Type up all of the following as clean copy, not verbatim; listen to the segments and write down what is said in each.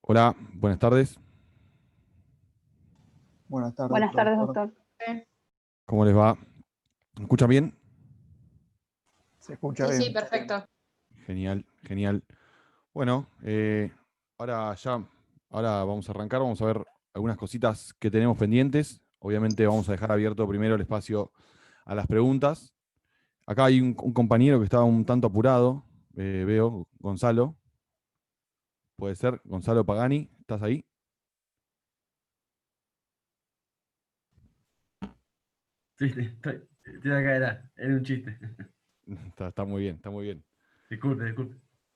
Hola, buenas tardes. Buenas tardes, Buenas tardes, profesor. doctor. ¿Cómo les va? ¿Me escuchan bien? Se escucha Sí, bien. sí, perfecto. Genial, genial. Bueno, ahora vamos a arrancar, vamos a ver algunas cositas que tenemos pendientes. Obviamente vamos a dejar abierto primero el espacio a las preguntas. Acá hay un compañero que está un tanto apurado, veo, Gonzalo. Puede ser, Gonzalo Pagani, ¿estás ahí? Sí, estoy acá, era un chiste. Está muy bien, está muy bien. Disculpe.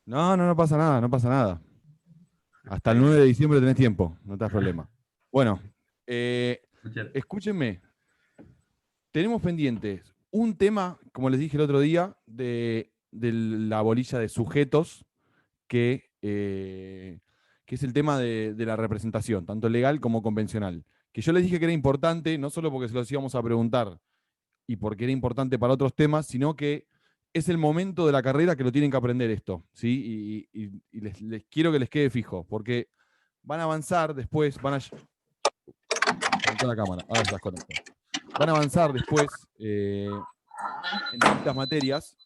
No pasa nada, no pasa nada. Hasta el Ahí, 9 de diciembre tenés tiempo, no te das problema. Bueno, escuchar. escúchenme, tenemos pendientes un tema, como les dije el otro día, de la bolilla de sujetos, que es el tema de la representación, tanto legal como convencional. Que yo les dije que era importante, no solo porque se los íbamos a preguntar y porque era importante para otros temas, sino que es el momento de la carrera que lo tienen que aprender esto, ¿sí? Y les quiero que les quede fijo, porque van a avanzar después, conectó la cámara, ahora se las conecto. Van a avanzar después en distintas materias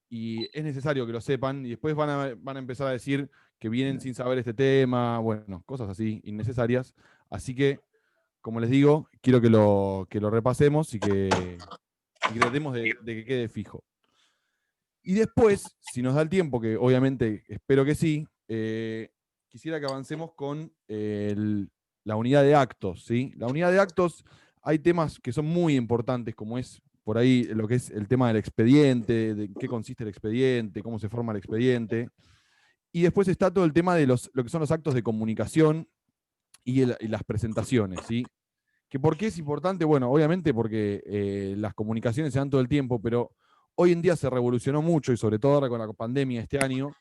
y es necesario que lo sepan y después van a empezar a decir que vienen sin saber este tema, bueno, cosas así innecesarias. Así que, como les digo, quiero que lo repasemos y que tratemos de que quede fijo. Y después, si nos da el tiempo, que obviamente espero que sí, quisiera que avancemos con la unidad de actos, ¿sí? La unidad de actos, hay temas que son muy importantes, como es por ahí lo que es el tema del expediente, de qué consiste el expediente, cómo se forma el expediente. Y después está todo el tema de lo que son los actos de comunicación y las presentaciones, ¿sí? ¿Que por qué es importante? Bueno, obviamente porque las comunicaciones se dan todo el tiempo, pero hoy en día se revolucionó mucho, y sobre todo ahora con la pandemia este año,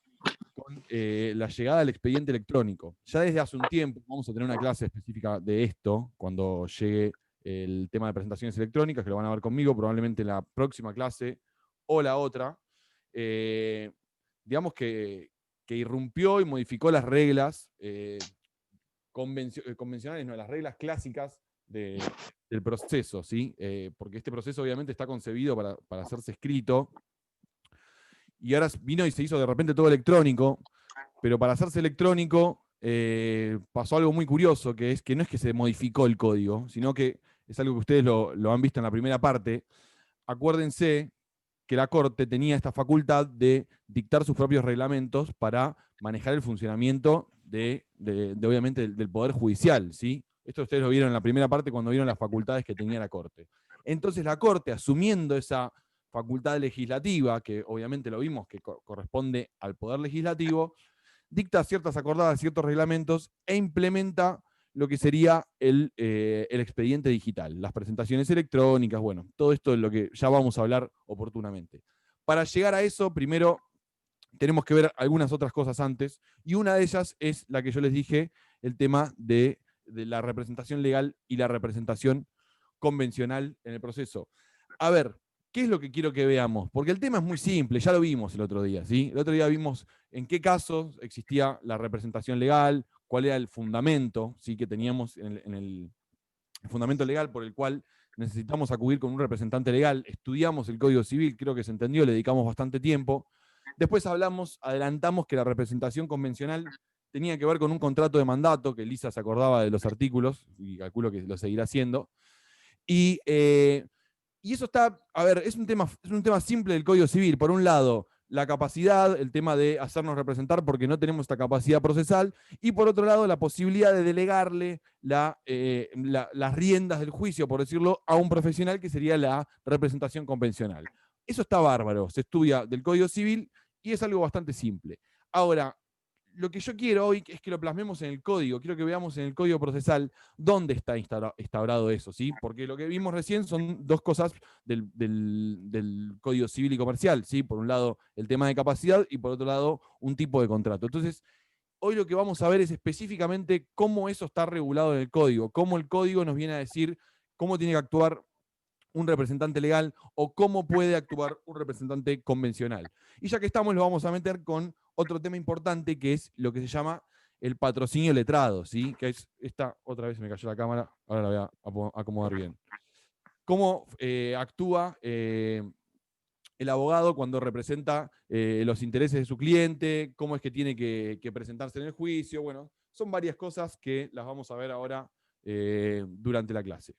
con la llegada del expediente electrónico. Ya desde hace un tiempo vamos a tener una clase específica de esto, cuando llegue el tema de presentaciones electrónicas, que lo van a ver conmigo, probablemente la próxima clase o la otra. Eh, digamos que irrumpió y modificó las reglas convencionales, no, las reglas clásicas del proceso, ¿sí? Porque este proceso obviamente está concebido para hacerse escrito, y ahora vino y se hizo de repente todo electrónico, pero para hacerse electrónico pasó algo muy curioso, que es que no es que se modificó el código, sino que es algo que ustedes lo han visto en la primera parte. Acuérdense que la Corte tenía esta facultad de dictar sus propios reglamentos para manejar el funcionamiento obviamente, del Poder Judicial, ¿sí? Esto ustedes lo vieron en la primera parte cuando vieron las facultades que tenía la Corte. Entonces la Corte, asumiendo esa facultad legislativa, que obviamente lo vimos que corresponde al Poder Legislativo, dicta ciertas acordadas, ciertos reglamentos e implementa lo que sería el expediente digital, las presentaciones electrónicas, bueno, todo esto es lo que ya vamos a hablar oportunamente. Para llegar a eso, primero tenemos que ver algunas otras cosas antes, y una de ellas es la que yo les dije, el tema de la representación legal y la representación convencional en el proceso. A ver, ¿qué es lo que quiero que veamos? Porque el tema es muy simple, ya lo vimos el otro día, ¿sí? El otro día vimos en qué casos existía la representación legal, cuál era el fundamento, ¿sí? Que teníamos en el fundamento legal por el cual necesitamos acudir con un representante legal. Estudiamos el Código Civil, creo que se entendió, le dedicamos bastante tiempo. Después adelantamos que la representación convencional tenía que ver con un contrato de mandato, que Lisa se acordaba de los artículos, y calculo que lo seguirá haciendo. Y eso está, a ver, es un tema simple del Código Civil. Por un lado, la capacidad, el tema de hacernos representar porque no tenemos esta capacidad procesal, y por otro lado, la posibilidad de delegarle las riendas del juicio, por decirlo, a un profesional, que sería la representación convencional. Eso está bárbaro, se estudia del Código Civil y es algo bastante simple. Ahora, lo que yo quiero hoy es que lo plasmemos en el código, quiero que veamos en el código procesal dónde está instaurado eso, ¿sí? Porque lo que vimos recién son dos cosas del Código Civil y Comercial, ¿sí? Por un lado, el tema de capacidad, y por otro lado, un tipo de contrato. Entonces, hoy lo que vamos a ver es específicamente cómo eso está regulado en el código, cómo el código nos viene a decir cómo tiene que actuar un representante legal o cómo puede actuar un representante convencional. Y ya que estamos, lo vamos a meter con otro tema importante, que es lo que se llama el patrocinio letrado, ¿sí? Que es esta, otra vez se me cayó la cámara, ahora la voy a acomodar bien. ¿Cómo actúa el abogado cuando representa los intereses de su cliente? ¿Cómo es que tiene que presentarse en el juicio? Bueno, son varias cosas que las vamos a ver ahora durante la clase.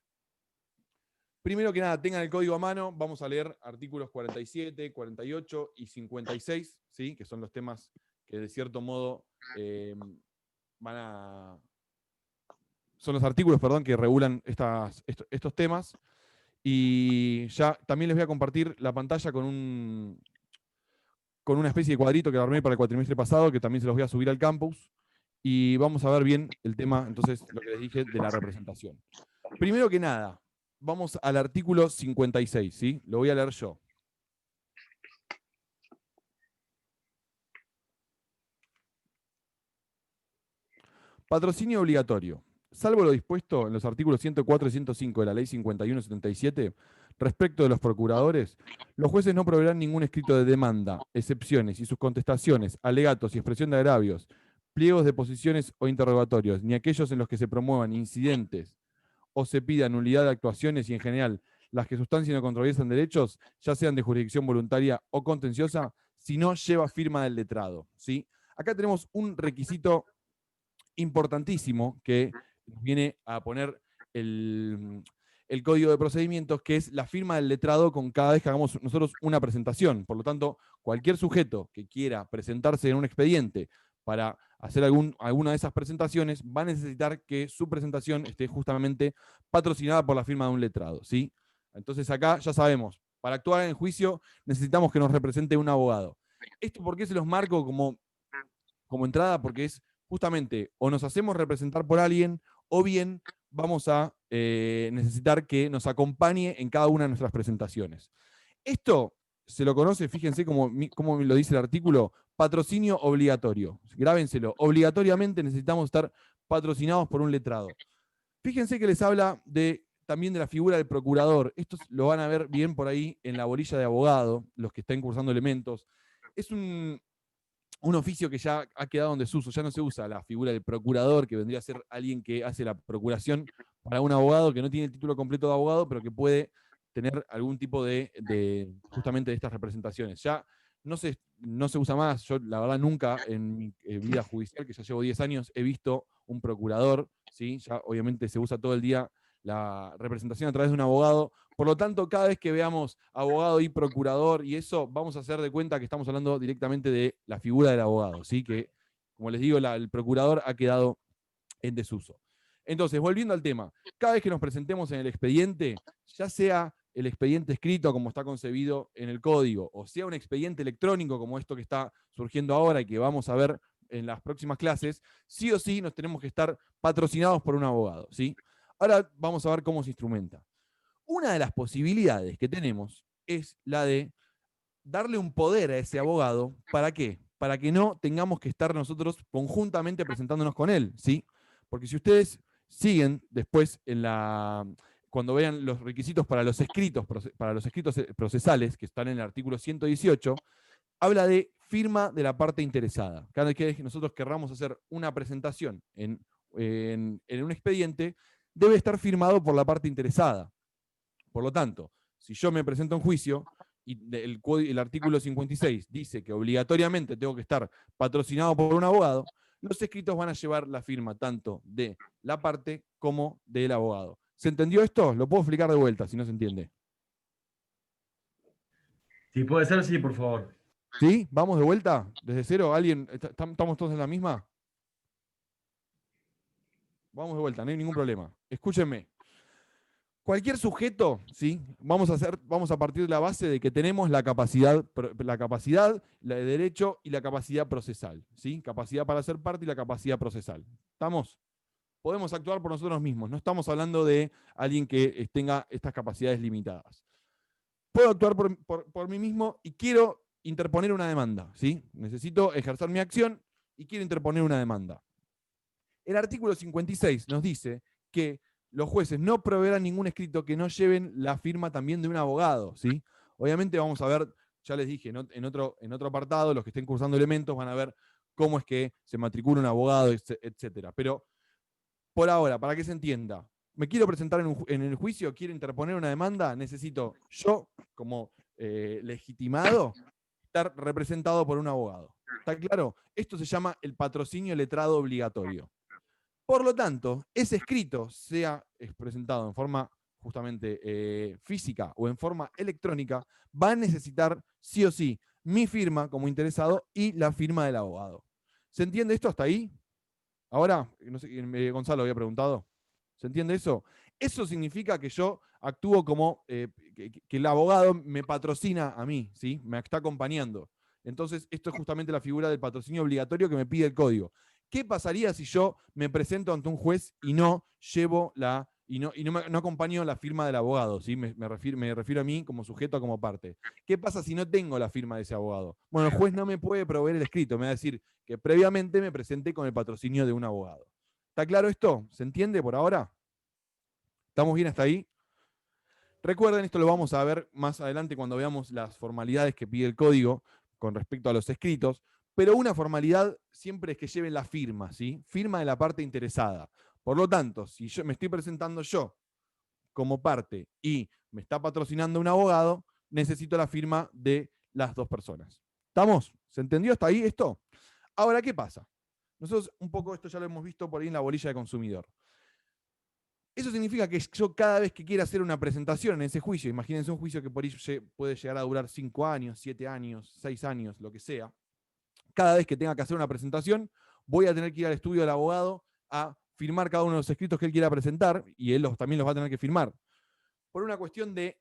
Primero que nada, tengan el código a mano, vamos a leer artículos 47, 48 y 56, ¿sí? Que son los temas que de cierto modo son los artículos, perdón, que regulan estos temas. Y ya también les voy a compartir la pantalla con una especie de cuadrito que armé para el cuatrimestre pasado, que también se los voy a subir al campus. Y vamos a ver bien el tema, entonces, lo que les dije de la representación. Primero que nada, vamos al artículo 56, ¿sí? Lo voy a leer yo. Patrocinio obligatorio. Salvo lo dispuesto en los artículos 104 y 105 de la Ley 51/77, respecto de los procuradores, los jueces no proveerán ningún escrito de demanda, excepciones y sus contestaciones, alegatos y expresión de agravios, pliegos de posiciones o interrogatorios, ni aquellos en los que se promuevan incidentes o se pida nulidad de actuaciones y en general las que sustancien o controversian derechos, ya sean de jurisdicción voluntaria o contenciosa, si no lleva firma del letrado, ¿sí? Acá tenemos un requisito importantísimo que viene a poner el código de procedimientos, que es la firma del letrado con cada vez que hagamos nosotros una presentación. Por lo tanto, cualquier sujeto que quiera presentarse en un expediente para hacer alguna de esas presentaciones, va a necesitar que su presentación esté justamente patrocinada por la firma de un letrado, ¿sí? Entonces acá ya sabemos, para actuar en el juicio necesitamos que nos represente un abogado. ¿Esto por qué se los marco como entrada? Porque es justamente o nos hacemos representar por alguien o bien vamos a necesitar que nos acompañe en cada una de nuestras presentaciones. Esto se lo conoce, fíjense cómo lo dice el artículo, patrocinio obligatorio. Grábenselo, obligatoriamente necesitamos estar patrocinados por un letrado. Fíjense que les habla también de la figura del procurador. Esto lo van a ver bien por ahí en la bolilla de abogado, los que están cursando elementos. Es un oficio que ya ha quedado en desuso, ya no se usa la figura del procurador, que vendría a ser alguien que hace la procuración para un abogado que no tiene el título completo de abogado, pero que puede tener algún tipo justamente de estas representaciones. Ya no se usa más. Yo, la verdad, nunca en mi vida judicial, que ya llevo 10 años, he visto un procurador, ¿sí? Ya obviamente se usa todo el día la representación a través de un abogado. Por lo tanto, cada vez que veamos abogado y procurador y eso, vamos a hacer de cuenta que estamos hablando directamente de la figura del abogado, ¿sí? Que, como les digo, el procurador ha quedado en desuso. Entonces, volviendo al tema, cada vez que nos presentemos en el expediente, ya sea el expediente escrito como está concebido en el código, o sea un expediente electrónico como esto que está surgiendo ahora y que vamos a ver en las próximas clases, sí o sí nos tenemos que estar patrocinados por un abogado, ¿sí? Ahora vamos a ver cómo se instrumenta. Una de las posibilidades que tenemos es la de darle un poder a ese abogado. ¿Para qué? Para que no tengamos que estar nosotros conjuntamente presentándonos con él, ¿sí? Porque si ustedes siguen después cuando vean los requisitos para los escritos procesales, que están en el artículo 118, habla de firma de la parte interesada. Cada vez que nosotros querramos hacer una presentación en un expediente, debe estar firmado por la parte interesada. Por lo tanto, si yo me presento en juicio y el artículo 56 dice que obligatoriamente tengo que estar patrocinado por un abogado, los escritos van a llevar la firma tanto de la parte como del abogado. ¿Se entendió esto? Lo puedo explicar de vuelta si no se entiende. Si puede ser, sí, por favor. ¿Sí? ¿Vamos de vuelta? ¿Desde cero? ¿Alguien? ¿Estamos todos en la misma? Vamos de vuelta, no hay ningún problema. Escúchenme. Cualquier sujeto, ¿sí? Vamos a partir de la base de que tenemos la capacidad la de derecho y la capacidad procesal, ¿sí? Capacidad para ser parte y la capacidad procesal. ¿Estamos? Podemos actuar por nosotros mismos. No estamos hablando de alguien que tenga estas capacidades limitadas. Puedo actuar por mí mismo y quiero interponer una demanda, ¿sí? Necesito ejercer mi acción y quiero interponer una demanda. El artículo 56 nos dice que los jueces no proveerán ningún escrito que no lleven la firma también de un abogado, ¿sí? Obviamente vamos a ver, ya les dije, en otro apartado, los que estén cursando elementos van a ver cómo es que se matricula un abogado, etcétera. Pero por ahora, para que se entienda, me quiero presentar en el juicio, quiero interponer una demanda, necesito yo, como legitimado, estar representado por un abogado. ¿Está claro? Esto se llama el patrocinio letrado obligatorio. Por lo tanto, ese escrito, sea presentado en forma justamente física o en forma electrónica, va a necesitar sí o sí mi firma como interesado y la firma del abogado. ¿Se entiende esto hasta ahí? Ahora, no sé, Gonzalo había preguntado. ¿Se entiende eso? Eso significa que yo actúo como que el abogado me patrocina a mí, ¿sí? Me está acompañando. Entonces, esto es justamente la figura del patrocinio obligatorio que me pide el código. ¿Qué pasaría si yo me presento ante un juez y no llevo no acompaño la firma del abogado? ¿Sí? Me refiero a mí como sujeto, como parte. ¿Qué pasa si no tengo la firma de ese abogado? Bueno, el juez no me puede proveer el escrito, me va a decir que previamente me presenté con el patrocinio de un abogado. ¿Está claro esto? ¿Se entiende por ahora? ¿Estamos bien hasta ahí? Recuerden, esto lo vamos a ver más adelante cuando veamos las formalidades que pide el código con respecto a los escritos, pero una formalidad siempre es que lleven la firma, ¿sí? Firma de la parte interesada. Por lo tanto, si yo me estoy presentando yo como parte y me está patrocinando un abogado, necesito la firma de las dos personas. ¿Estamos? ¿Se entendió hasta ahí esto? Ahora, ¿qué pasa? Nosotros un poco esto ya lo hemos visto por ahí en la bolilla de consumidor. Eso significa que yo cada vez que quiera hacer una presentación en ese juicio, imagínense un juicio que por ahí puede llegar a durar 5 años, 7 años, 6 años, lo que sea. Cada vez que tenga que hacer una presentación, voy a tener que ir al estudio del abogado a firmar cada uno de los escritos que él quiera presentar, y él también los va a tener que firmar. Por una cuestión de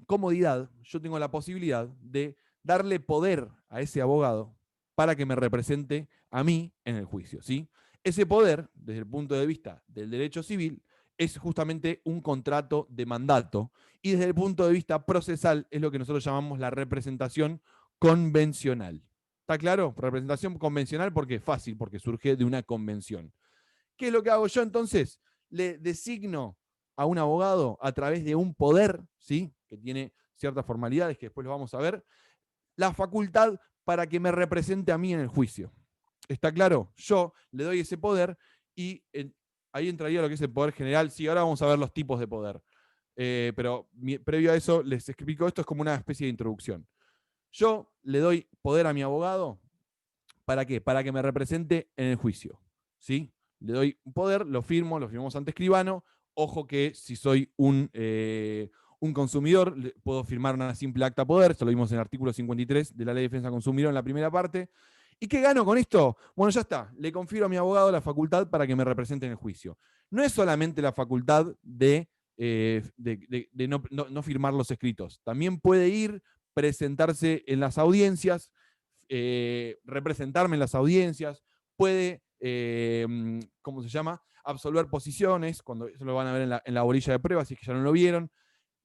comodidad, yo tengo la posibilidad de darle poder a ese abogado para que me represente a mí en el juicio, ¿sí? Ese poder, desde el punto de vista del derecho civil, es justamente un contrato de mandato, y desde el punto de vista procesal es lo que nosotros llamamos la representación convencional. ¿Está claro? Representación convencional porque es fácil, porque surge de una convención. ¿Qué es lo que hago yo entonces? Le designo a un abogado a través de un poder, ¿sí? Que tiene ciertas formalidades que después lo vamos a ver, la facultad para que me represente a mí en el juicio. ¿Está claro? Yo le doy ese poder y ahí entraría lo que es el poder general. Sí, ahora vamos a ver los tipos de poder. Pero previo a eso les explico, esto es como una especie de introducción. Yo le doy poder a mi abogado, ¿para qué? Para que me represente en el juicio, ¿sí? Le doy poder, lo firmamos ante escribano. Ojo que si soy un consumidor, puedo firmar una simple acta poder, esto lo vimos en el artículo 53 de la Ley de Defensa del Consumidor en la primera parte. ¿Y qué gano con esto? Bueno, ya está, le confiero a mi abogado la facultad para que me represente en el juicio. No es solamente la facultad de no firmar los escritos, también puede ir, presentarse en las audiencias, representarme en las audiencias, puede, ¿cómo se llama? Absolver posiciones, cuando eso lo van a ver en la bolilla de pruebas, si es que ya no lo vieron.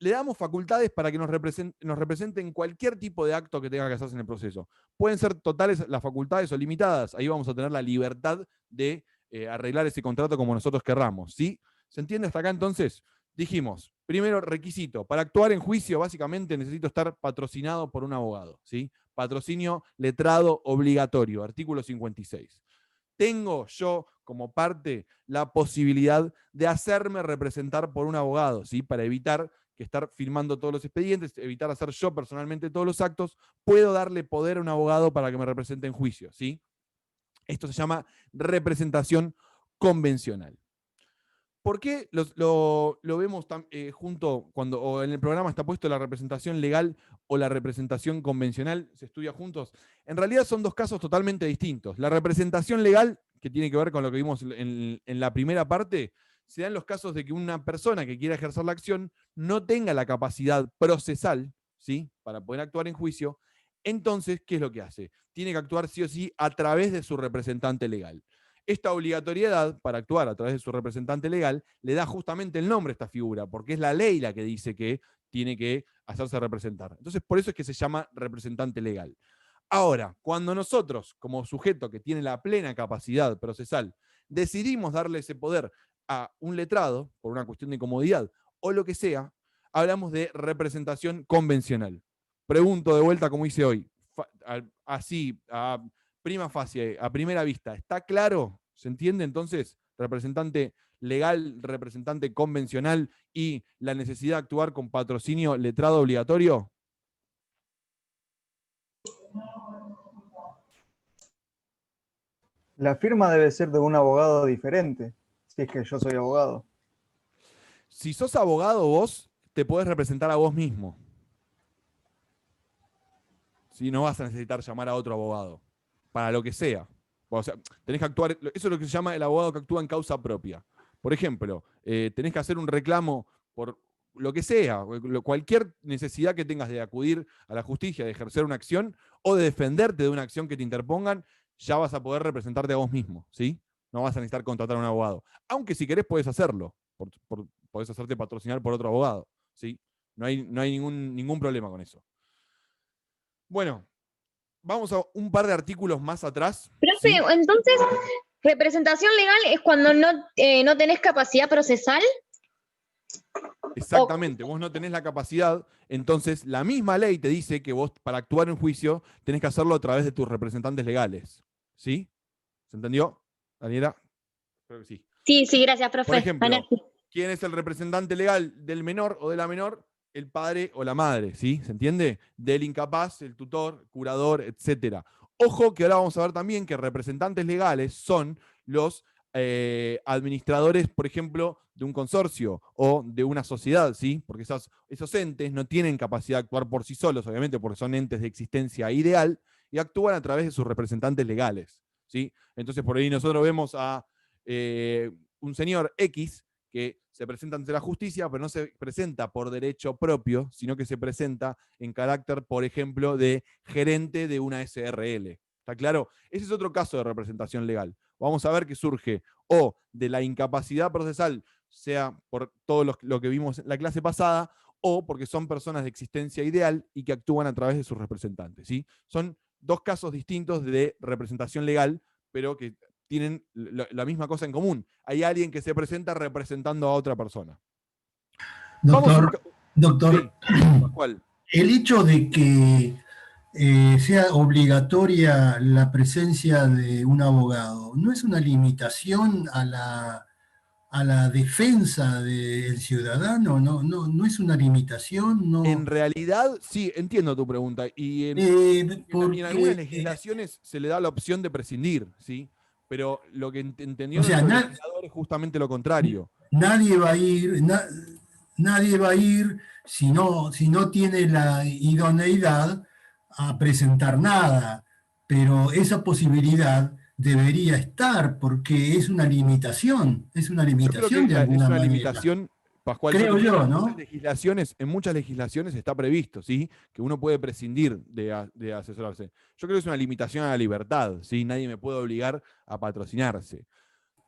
Le damos facultades para que nos represente en cualquier tipo de acto que tenga que hacerse en el proceso. Pueden ser totales las facultades o limitadas. Ahí vamos a tener la libertad de arreglar ese contrato como nosotros querramos, ¿sí? ¿Se entiende hasta acá entonces? Dijimos, primero requisito, para actuar en juicio básicamente necesito estar patrocinado por un abogado, ¿sí? Patrocinio letrado obligatorio, artículo 56. Tengo yo como parte la posibilidad de hacerme representar por un abogado, ¿sí? Para evitar que estar firmando todos los expedientes, evitar hacer yo personalmente todos los actos, puedo darle poder a un abogado para que me represente en juicio, ¿sí? Esto se llama representación convencional. ¿Por qué lo vemos junto cuando o en el programa está puesto la representación legal o la representación convencional? ¿Se estudia juntos? En realidad son dos casos totalmente distintos. La representación legal, que tiene que ver con lo que vimos en la primera parte, se da en los casos de que una persona que quiera ejercer la acción no tenga la capacidad procesal, ¿sí? Para poder actuar en juicio. Entonces, ¿qué es lo que hace? Tiene que actuar sí o sí a través de su representante legal. Esta obligatoriedad para actuar a través de su representante legal le da justamente el nombre a esta figura, porque es la ley la que dice que tiene que hacerse representar. Entonces, por eso es que se llama representante legal. Ahora, cuando nosotros, como sujeto que tiene la plena capacidad procesal, decidimos darle ese poder a un letrado, por una cuestión de comodidad o lo que sea, hablamos de representación convencional. Pregunto de vuelta, como hice hoy, así, prima facie, a primera vista, ¿está claro? ¿Se entiende entonces? Representante legal, representante convencional y la necesidad de actuar con patrocinio letrado obligatorio. La firma debe ser de un abogado diferente, si es que yo soy abogado. Si sos abogado vos, te podés representar a vos mismo. Si no vas a necesitar llamar a otro abogado, para lo que sea. O sea, tenés que actuar, eso es lo que se llama el abogado que actúa en causa propia. Por ejemplo, tenés que hacer un reclamo por lo que sea, cualquier necesidad que tengas de acudir a la justicia, de ejercer una acción o de defenderte de una acción que te interpongan, ya vas a poder representarte a vos mismo, ¿sí? No vas a necesitar contratar a un abogado. Aunque si querés podés hacerlo, podés hacerte patrocinar por otro abogado, ¿sí? No hay ningún problema con eso. Bueno, vamos a un par de artículos más atrás. Profe, ¿sí? entonces, representación legal es cuando no tenés capacidad procesal. Exactamente, vos no tenés la capacidad, entonces la misma ley te dice que vos para actuar en juicio tenés que hacerlo a través de tus representantes legales. ¿Sí? ¿Se entendió, Daniela? Creo que sí. Sí, gracias, profe. Por ejemplo, ¿quién es el representante legal del menor o de la menor? El padre o la madre, ¿sí? ¿Se entiende? Del incapaz, el tutor, curador, etc. Ojo que ahora vamos a ver también que representantes legales son los administradores, por ejemplo, de un consorcio o de una sociedad, ¿sí? Porque esos entes no tienen capacidad de actuar por sí solos, obviamente, porque son entes de existencia ideal y actúan a través de sus representantes legales, ¿sí? Entonces, por ahí nosotros vemos a un señor X que se presenta ante la justicia, pero no se presenta por derecho propio, sino que se presenta en carácter, por ejemplo, de gerente de una SRL. ¿Está claro? Ese es otro caso de representación legal. Vamos a ver que surge o de la incapacidad procesal, sea por todo lo que vimos en la clase pasada, o porque son personas de existencia ideal y que actúan a través de sus representantes, ¿sí? Son dos casos distintos de representación legal, pero que tienen la misma cosa en común. Hay alguien que se presenta representando a otra persona. Doctor, sí, ¿cuál? El hecho de que sea obligatoria la presencia de un abogado, ¿no es una limitación a la defensa del ciudadano? ¿No es una limitación? No. En realidad, sí, entiendo tu pregunta. Y en algunas legislaciones se le da la opción de prescindir, ¿sí? Pero lo que entendió nuestro legislador es justamente lo contrario. Nadie va a ir si no tiene la idoneidad a presentar nada, pero esa posibilidad debería estar porque es una limitación de alguna manera. Limitación, Pascual, creo yo, ¿no? En muchas legislaciones está previsto, ¿sí? Que uno puede prescindir de asesorarse. Yo creo que es una limitación a la libertad, ¿sí? Nadie me puede obligar a patrocinarse.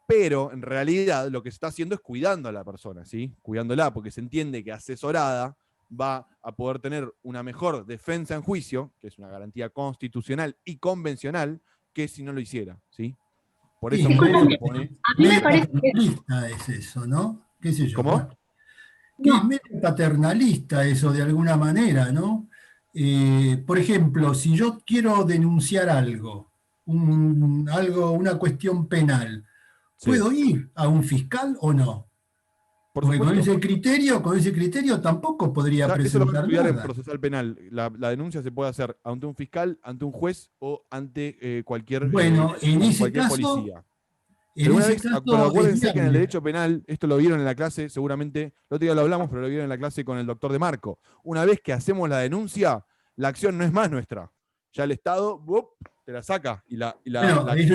Pero en realidad lo que se está haciendo es cuidando a la persona, ¿sí? Cuidándola, porque se entiende que asesorada va a poder tener una mejor defensa en juicio, que es una garantía constitucional y convencional, que si no lo hiciera, ¿sí? Por eso se pone... A mí me parece que... es eso, ¿no? ¿Qué sé yo? ¿Cómo? Que es medio paternalista eso de alguna manera, ¿no? Por ejemplo, si yo quiero denunciar algo, una cuestión penal, ¿puedo ir a un fiscal o no? Porque con ese criterio tampoco podría presentar eso lo va a estudiar nada. en procesal penal. La denuncia se puede hacer ante un fiscal, ante un juez o ante cualquier, en ese caso, policía. Pero acuérdense que en el derecho penal, esto lo vieron en la clase, seguramente, el otro día lo hablamos, pero lo vieron en la clase con el doctor De Marco. Una vez que hacemos la denuncia, la acción no es más nuestra. Ya el Estado te la saca. Es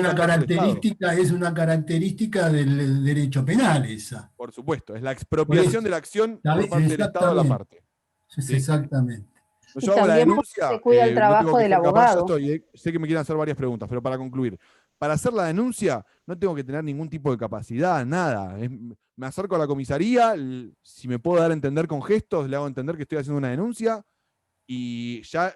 una característica del derecho penal esa. Por supuesto, es la expropiación de la acción por parte del Estado a la parte. ¿Sí? Exactamente. Yo hago la denuncia, se cuida el trabajo del abogado. Sé que me quieren hacer varias preguntas, pero para concluir, para hacer la denuncia no tengo que tener ningún tipo de capacidad, nada. Me acerco a la comisaría, si me puedo dar a entender con gestos, le hago entender que estoy haciendo una denuncia y ya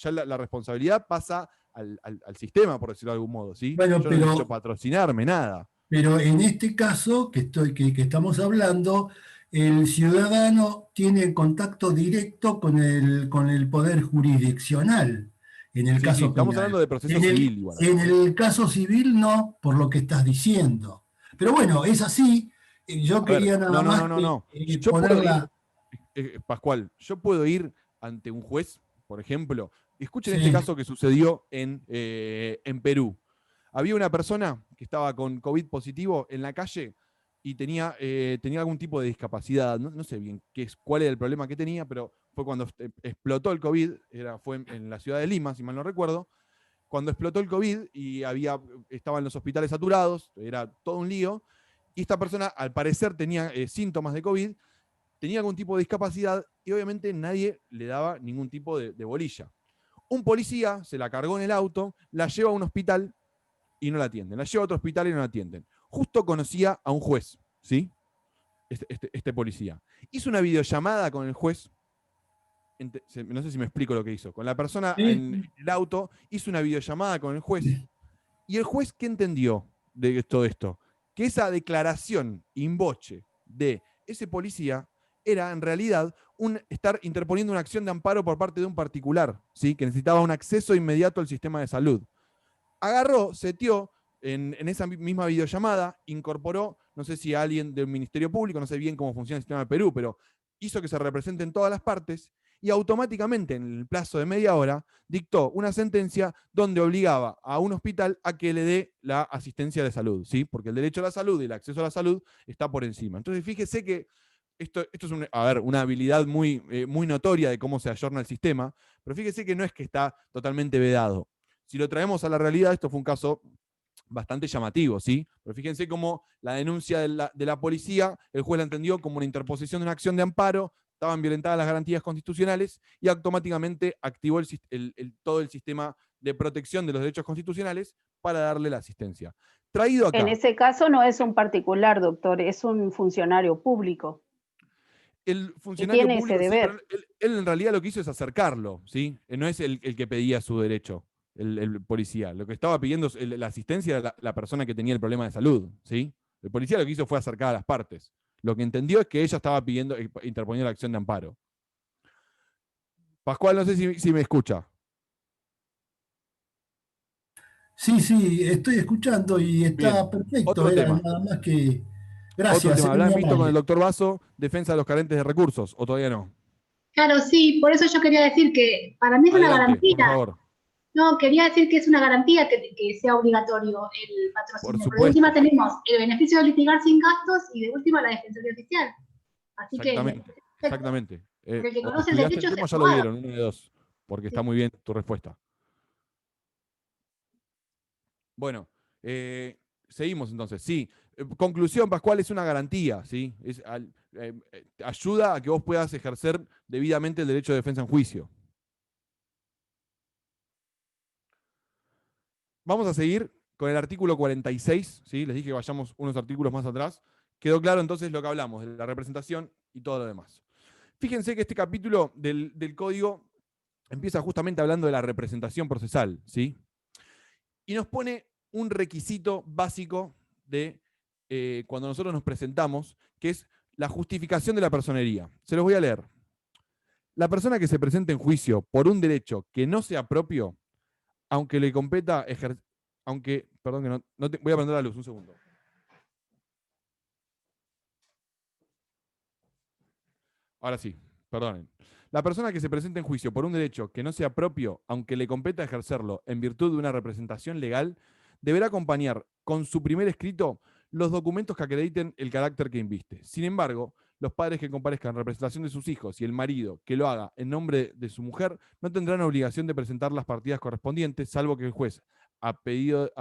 la responsabilidad pasa al sistema, por decirlo de algún modo, ¿sí? Bueno, yo no necesito patrocinarme, nada. Pero en este caso que estamos hablando, el ciudadano tiene contacto directo con el poder jurisdiccional. En el Sí, caso estamos penal. hablando de proceso En el, civil igual. en el caso civil no, por lo que estás diciendo. Pero bueno, es así. Yo A ver, quería nada más no. que Yo puedo ir, ponerla. Pascual, yo puedo ir ante un juez, por ejemplo. Escuchen este Sí, caso que sucedió en Perú. Había una persona que estaba con COVID positivo en la calle y tenía algún tipo de discapacidad. No sé bien cuál era el problema que tenía, pero fue cuando explotó el COVID, fue en la ciudad de Lima, si mal no recuerdo. Cuando explotó el COVID y estaban los hospitales saturados, era todo un lío, y esta persona al parecer tenía síntomas de COVID, tenía algún tipo de discapacidad y obviamente nadie le daba ningún tipo de bolilla. Un policía se la cargó en el auto, la lleva a un hospital y no la atienden. La lleva a otro hospital y no la atienden. Justo conocía a un juez, ¿sí? Este policía. Hizo una videollamada con el juez. No sé si me explico lo que hizo. Con la persona en sí. el auto, hizo una videollamada con el juez. ¿Y el juez qué entendió de todo esto? Que esa declaración in voce de ese policía era en realidad estar interponiendo una acción de amparo por parte de un particular, ¿sí? Que necesitaba un acceso inmediato al sistema de salud. Agarró, seteó en esa misma videollamada, incorporó, no sé si a alguien del Ministerio Público, no sé bien cómo funciona el sistema de Perú, pero hizo que se representen todas las partes y automáticamente en el plazo de media hora dictó una sentencia donde obligaba a un hospital a que le dé la asistencia de salud, ¿sí? Porque el derecho a la salud y el acceso a la salud está por encima. Entonces fíjese que esto es una habilidad muy notoria de cómo se ayorna el sistema, pero fíjese que no es que está totalmente vedado. Si lo traemos a la realidad, esto fue un caso bastante llamativo, ¿sí? Pero fíjense cómo la denuncia de la policía, el juez la entendió como una interposición de una acción de amparo, estaban violentadas las garantías constitucionales y automáticamente activó todo el sistema de protección de los derechos constitucionales para darle la asistencia. Traído acá. En ese caso no es un particular, doctor, es un funcionario público. El Y funcionario tiene ese público, sí, pero deber. él en realidad lo que hizo es acercarlo, ¿sí? No es el que pedía su derecho, el policía. Lo que estaba pidiendo la asistencia era la persona que tenía el problema de salud, ¿sí? El policía lo que hizo fue acercar a las partes. Lo que entendió es que ella estaba interponiendo la acción de amparo. Pascual, no sé si me escucha. Sí, sí, estoy escuchando y está Bien, perfecto. otro Era tema. nada más que. Otro Gracias, tema. muy ¿Habrán visto con el amable. doctor Basso defensa de los carentes de recursos o todavía no? Claro, sí, por eso yo quería decir que para mí es una Adelante, por garantía. favor. No, quería decir que es una garantía que sea obligatorio el Por patrocinio. Pero de última supuesto. tenemos el beneficio de litigar sin gastos y de última la defensoría oficial. Así que me Exactamente, parece perfecto. exactamente. Porque el que O conoce el estudiaste el derecho tema es o el ya lo abogado. vieron, uno de dos, porque está Sí. muy bien tu respuesta. Bueno, seguimos entonces. Sí, conclusión, Pascual, es una garantía, ¿sí? Ayuda a que vos puedas ejercer debidamente el derecho de defensa en juicio. Vamos a seguir con el artículo 46, ¿sí? Les dije que vayamos unos artículos más atrás. Quedó claro entonces lo que hablamos, de la representación y todo lo demás. Fíjense que este capítulo del código empieza justamente hablando de la representación procesal, ¿sí? Y nos pone un requisito básico de cuando nosotros nos presentamos, que es la justificación de la personería. Se los voy a leer. La persona que se presente en juicio por un derecho que no sea propio, aunque le competa perdón, que voy a prender la luz, un segundo. Ahora sí, perdonen. La persona que se presente en juicio por un derecho que no sea propio, aunque le competa ejercerlo en virtud de una representación legal, deberá acompañar con su primer escrito los documentos que acrediten el carácter que inviste. Sin embargo, los padres que comparezcan en representación de sus hijos y el marido que lo haga en nombre de su mujer no tendrán obligación de presentar las partidas correspondientes, salvo que el juez, a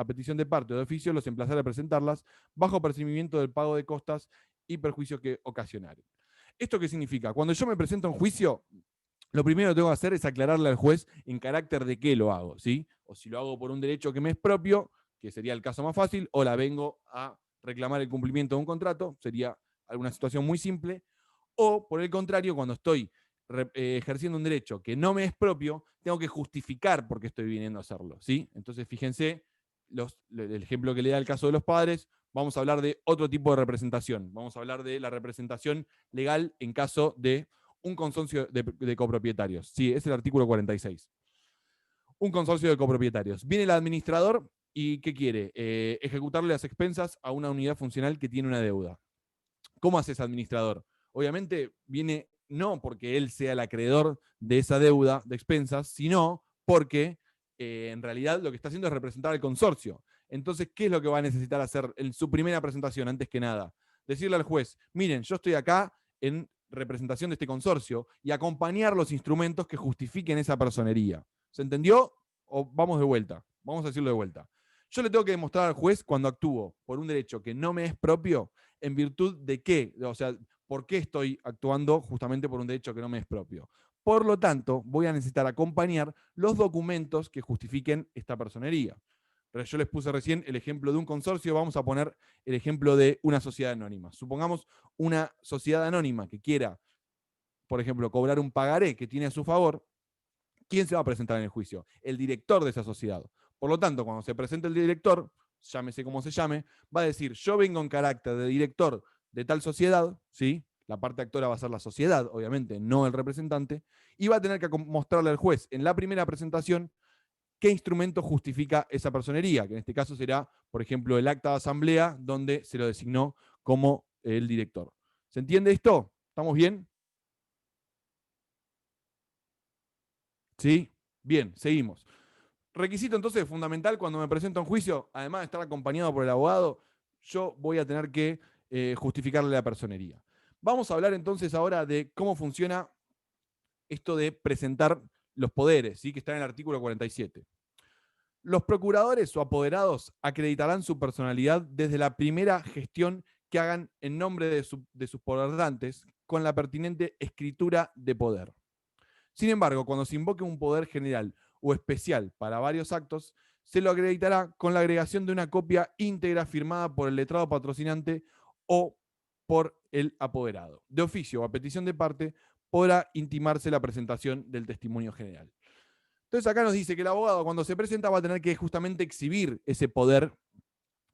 petición de parte o de oficio, los emplazara a presentarlas bajo percibimiento del pago de costas y perjuicios que ocasionaren. ¿Esto qué significa? Cuando yo me presento en juicio, lo primero que tengo que hacer es aclararle al juez en carácter de qué lo hago, ¿sí? O si lo hago por un derecho que me es propio, que sería el caso más fácil, o la vengo a reclamar el cumplimiento de un contrato, sería alguna situación muy simple, o por el contrario, cuando estoy ejerciendo un derecho que no me es propio, tengo que justificar por qué estoy viniendo a hacerlo, ¿sí? Entonces, fíjense, el ejemplo que le da el caso de los padres, vamos a hablar de otro tipo de representación. Vamos a hablar de la representación legal en caso de un consorcio de copropietarios. Sí, es el artículo 46. un consorcio de copropietarios. Viene el administrador y ¿qué quiere? Ejecutarle las expensas a una unidad funcional que tiene una deuda. ¿Cómo hace ese administrador? Obviamente viene no porque él sea el acreedor de esa deuda de expensas, sino porque en realidad lo que está haciendo es representar al consorcio. Entonces, ¿qué es lo que va a necesitar hacer en su primera presentación, antes que nada? Decirle al juez, miren, yo estoy acá en representación de este consorcio y acompañar los instrumentos que justifiquen esa personería. ¿Se entendió? ¿O vamos de vuelta? Vamos a decirlo de vuelta. Yo le tengo que demostrar al juez cuando actúo por un derecho que no me es propio, en virtud de qué, o sea, por qué estoy actuando justamente por un derecho que no me es propio. Por lo tanto, voy a necesitar acompañar los documentos que justifiquen esta personería. Pero yo les puse recién el ejemplo de un consorcio, vamos a poner el ejemplo de una sociedad anónima. Supongamos una sociedad anónima que quiera, por ejemplo, cobrar un pagaré que tiene a su favor. ¿Quién se va a presentar en el juicio? El director de esa sociedad. Por lo tanto, cuando se presente el director, llámese como se llame, va a decir, yo vengo en carácter de director de tal sociedad, ¿sí? La parte actora va a ser la sociedad, obviamente, no el representante, y va a tener que mostrarle al juez en la primera presentación qué instrumento justifica esa personería, que en este caso será, por ejemplo, el acta de asamblea, donde se lo designó como el director. ¿Se entiende esto? ¿Estamos bien? ¿Sí? Bien, seguimos. Requisito entonces fundamental cuando me presento a un juicio, además de estar acompañado por el abogado, yo voy a tener que justificarle la personería. Vamos a hablar entonces ahora de cómo funciona esto de presentar los poderes, ¿sí? Que está en el artículo 47. Los procuradores o apoderados acreditarán su personalidad desde la primera gestión que hagan en nombre de sus poderdantes con la pertinente escritura de poder. Sin embargo, cuando se invoque un poder general o especial para varios actos, se lo acreditará con la agregación de una copia íntegra firmada por el letrado patrocinante o por el apoderado. De oficio o a petición de parte, podrá intimarse la presentación del testimonio general. Entonces acá nos dice que el abogado cuando se presenta va a tener que justamente exhibir ese poder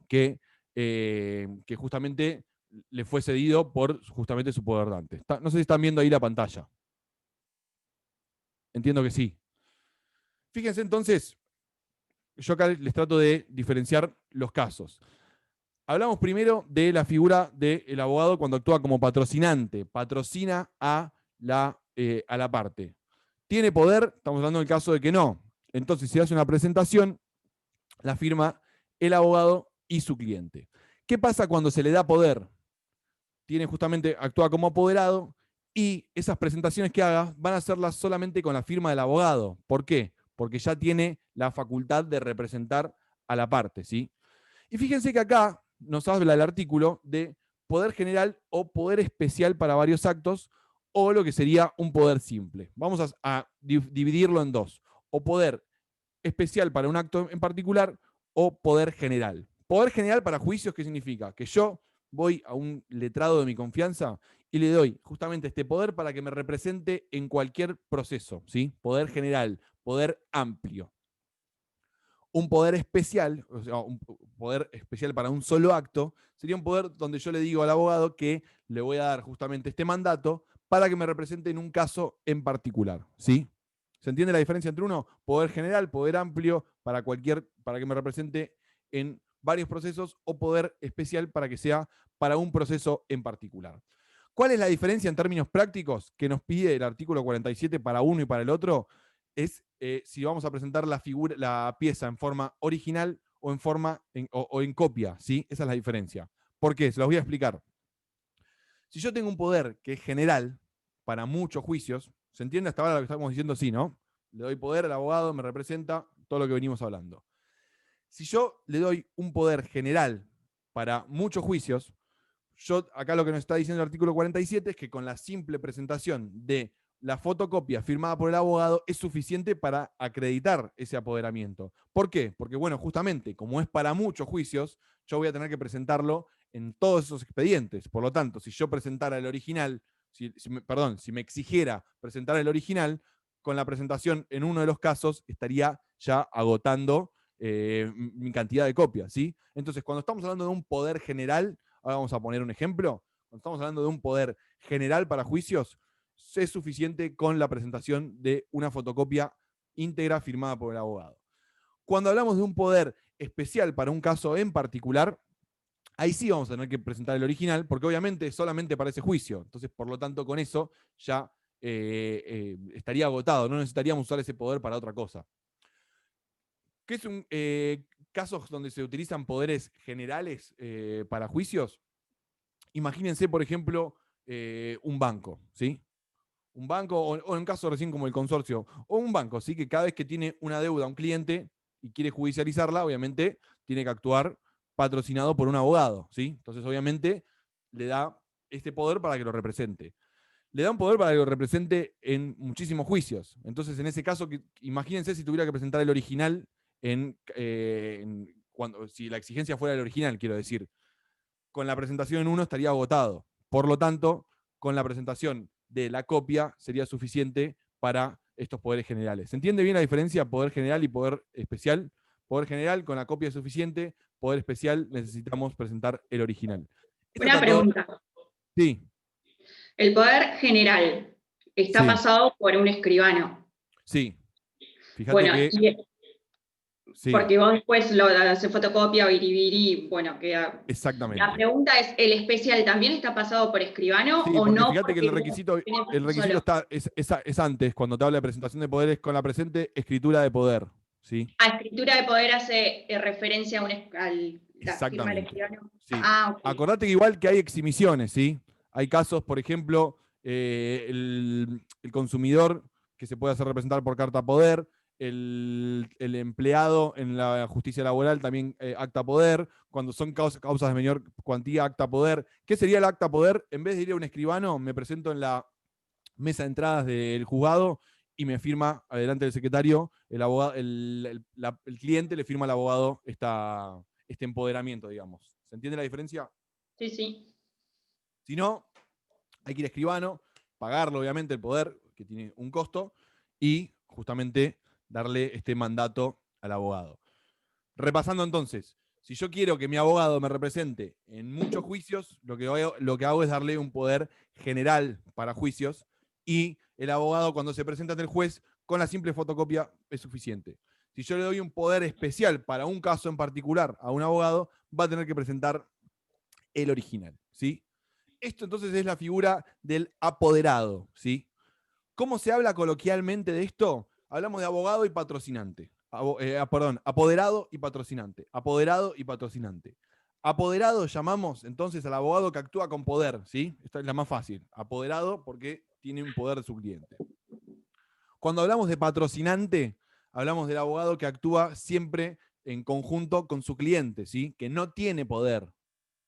que justamente le fue cedido por justamente su poderdante. No sé si están viendo ahí la pantalla. Entiendo que sí. Fíjense entonces, yo acá les trato de diferenciar los casos. Hablamos primero de la figura del abogado cuando actúa como patrocinante, patrocina a la parte. ¿Tiene poder? Estamos hablando del caso de que no. Entonces, si hace una presentación, la firma el abogado y su cliente. ¿Qué pasa cuando se le da poder? Actúa como apoderado y esas presentaciones que haga van a hacerlas solamente con la firma del abogado. ¿Por qué? Porque ya tiene la facultad de representar a la parte, ¿sí? Y fíjense que acá nos habla el artículo de poder general o poder especial para varios actos, o lo que sería un poder simple. Vamos a dividirlo en dos. O poder especial para un acto en particular, o poder general. Poder general para juicios, ¿qué significa? Que yo voy a un letrado de mi confianza y le doy justamente este poder para que me represente en cualquier proceso, ¿sí? Poder general, poder amplio. Un poder especial, o sea, un poder especial para un solo acto, sería un poder donde yo le digo al abogado que le voy a dar justamente este mandato para que me represente en un caso en particular, ¿sí? ¿Se entiende la diferencia entre uno? Poder general, poder amplio para que me represente en varios procesos, o poder especial para que sea para un proceso en particular. ¿Cuál es la diferencia en términos prácticos que nos pide el artículo 47 para uno y para el otro? Es si vamos a presentar la pieza en forma original o en copia, ¿sí? Esa es la diferencia. ¿Por qué? Se los voy a explicar. Si yo tengo un poder que es general para muchos juicios, ¿se entiende hasta ahora lo que estamos diciendo? Sí, ¿no? Le doy poder al abogado, me representa todo lo que venimos hablando. Si yo le doy un poder general para muchos juicios, acá lo que nos está diciendo el artículo 47 es que con la simple presentación de la fotocopia firmada por el abogado es suficiente para acreditar ese apoderamiento. ¿Por qué? Porque, bueno, justamente, como es para muchos juicios, yo voy a tener que presentarlo en todos esos expedientes. Por lo tanto, si yo presentara el original, si me exigiera presentar el original, con la presentación en uno de los casos estaría ya agotando mi cantidad de copias, ¿sí? Entonces, cuando estamos hablando de un poder general, ahora vamos a poner un ejemplo, cuando estamos hablando de un poder general para juicios, es suficiente con la presentación de una fotocopia íntegra firmada por el abogado. Cuando hablamos de un poder especial para un caso en particular, ahí sí vamos a tener que presentar el original, porque obviamente es solamente para ese juicio. Entonces, por lo tanto, con eso ya estaría agotado, no necesitaríamos usar ese poder para otra cosa. ¿Qué es casos donde se utilizan poderes generales para juicios? Imagínense, por ejemplo, un banco, ¿sí? Un banco, o en un caso recién como el consorcio, o un banco, ¿sí? Que cada vez que tiene una deuda a un cliente y quiere judicializarla, obviamente tiene que actuar patrocinado por un abogado, ¿sí? Entonces, obviamente, le da este poder para que lo represente. Le da un poder para que lo represente en muchísimos juicios. Entonces, en ese caso, imagínense si tuviera que presentar el original si la exigencia fuera el original, quiero decir. Con la presentación en uno estaría agotado. Por lo tanto, con la presentación de la copia sería suficiente para estos poderes generales. ¿Se entiende bien la diferencia? Poder general y poder especial. Poder general, con la copia es suficiente. Poder especial, necesitamos presentar el original. Una pregunta. Sí. El poder general está Sí. pasado por un escribano. Sí. Fíjate Bueno, que... Sí. Porque vos después lo haces fotocopia o iribiri, bueno, queda... Exactamente. La pregunta es, ¿el especial también está pasado por escribano Sí, o porque no? fíjate que el requisito es antes, cuando te habla de presentación de poderes con la presente escritura de poder. ¿Sí? A escritura de poder hace referencia a la firma del escribano. Sí. Ah, okay. Acordate que igual que hay exhibiciones, ¿sí? Hay casos, por ejemplo, el consumidor que se puede hacer representar por carta poder, el empleado en la justicia laboral también acta poder, cuando son causas de menor cuantía, acta poder. ¿Qué sería el acta poder? En vez de ir a un escribano, me presento en la mesa de entradas del juzgado y me firma adelante del secretario, el abogado, el cliente le firma al abogado este empoderamiento, digamos. ¿Se entiende la diferencia? Sí, sí. Si no, hay que ir a escribano, pagarlo obviamente el poder, que tiene un costo, y justamente darle este mandato al abogado. Repasando entonces, si yo quiero que mi abogado me represente en muchos juicios, lo que hago es darle un poder general para juicios, y el abogado, cuando se presenta ante el juez, con la simple fotocopia es suficiente. Si yo le doy un poder especial para un caso en particular a un abogado, va a tener que presentar el original, ¿sí? Esto entonces es la figura del apoderado, ¿sí? ¿Cómo se habla coloquialmente de esto? Hablamos de abogado y patrocinante. Apoderado y patrocinante. Apoderado y patrocinante. Apoderado llamamos entonces al abogado que actúa con poder, ¿sí? Esta es la más fácil. Apoderado porque tiene un poder de su cliente. Cuando hablamos de patrocinante, hablamos del abogado que actúa siempre en conjunto con su cliente, ¿sí? Que no tiene poder.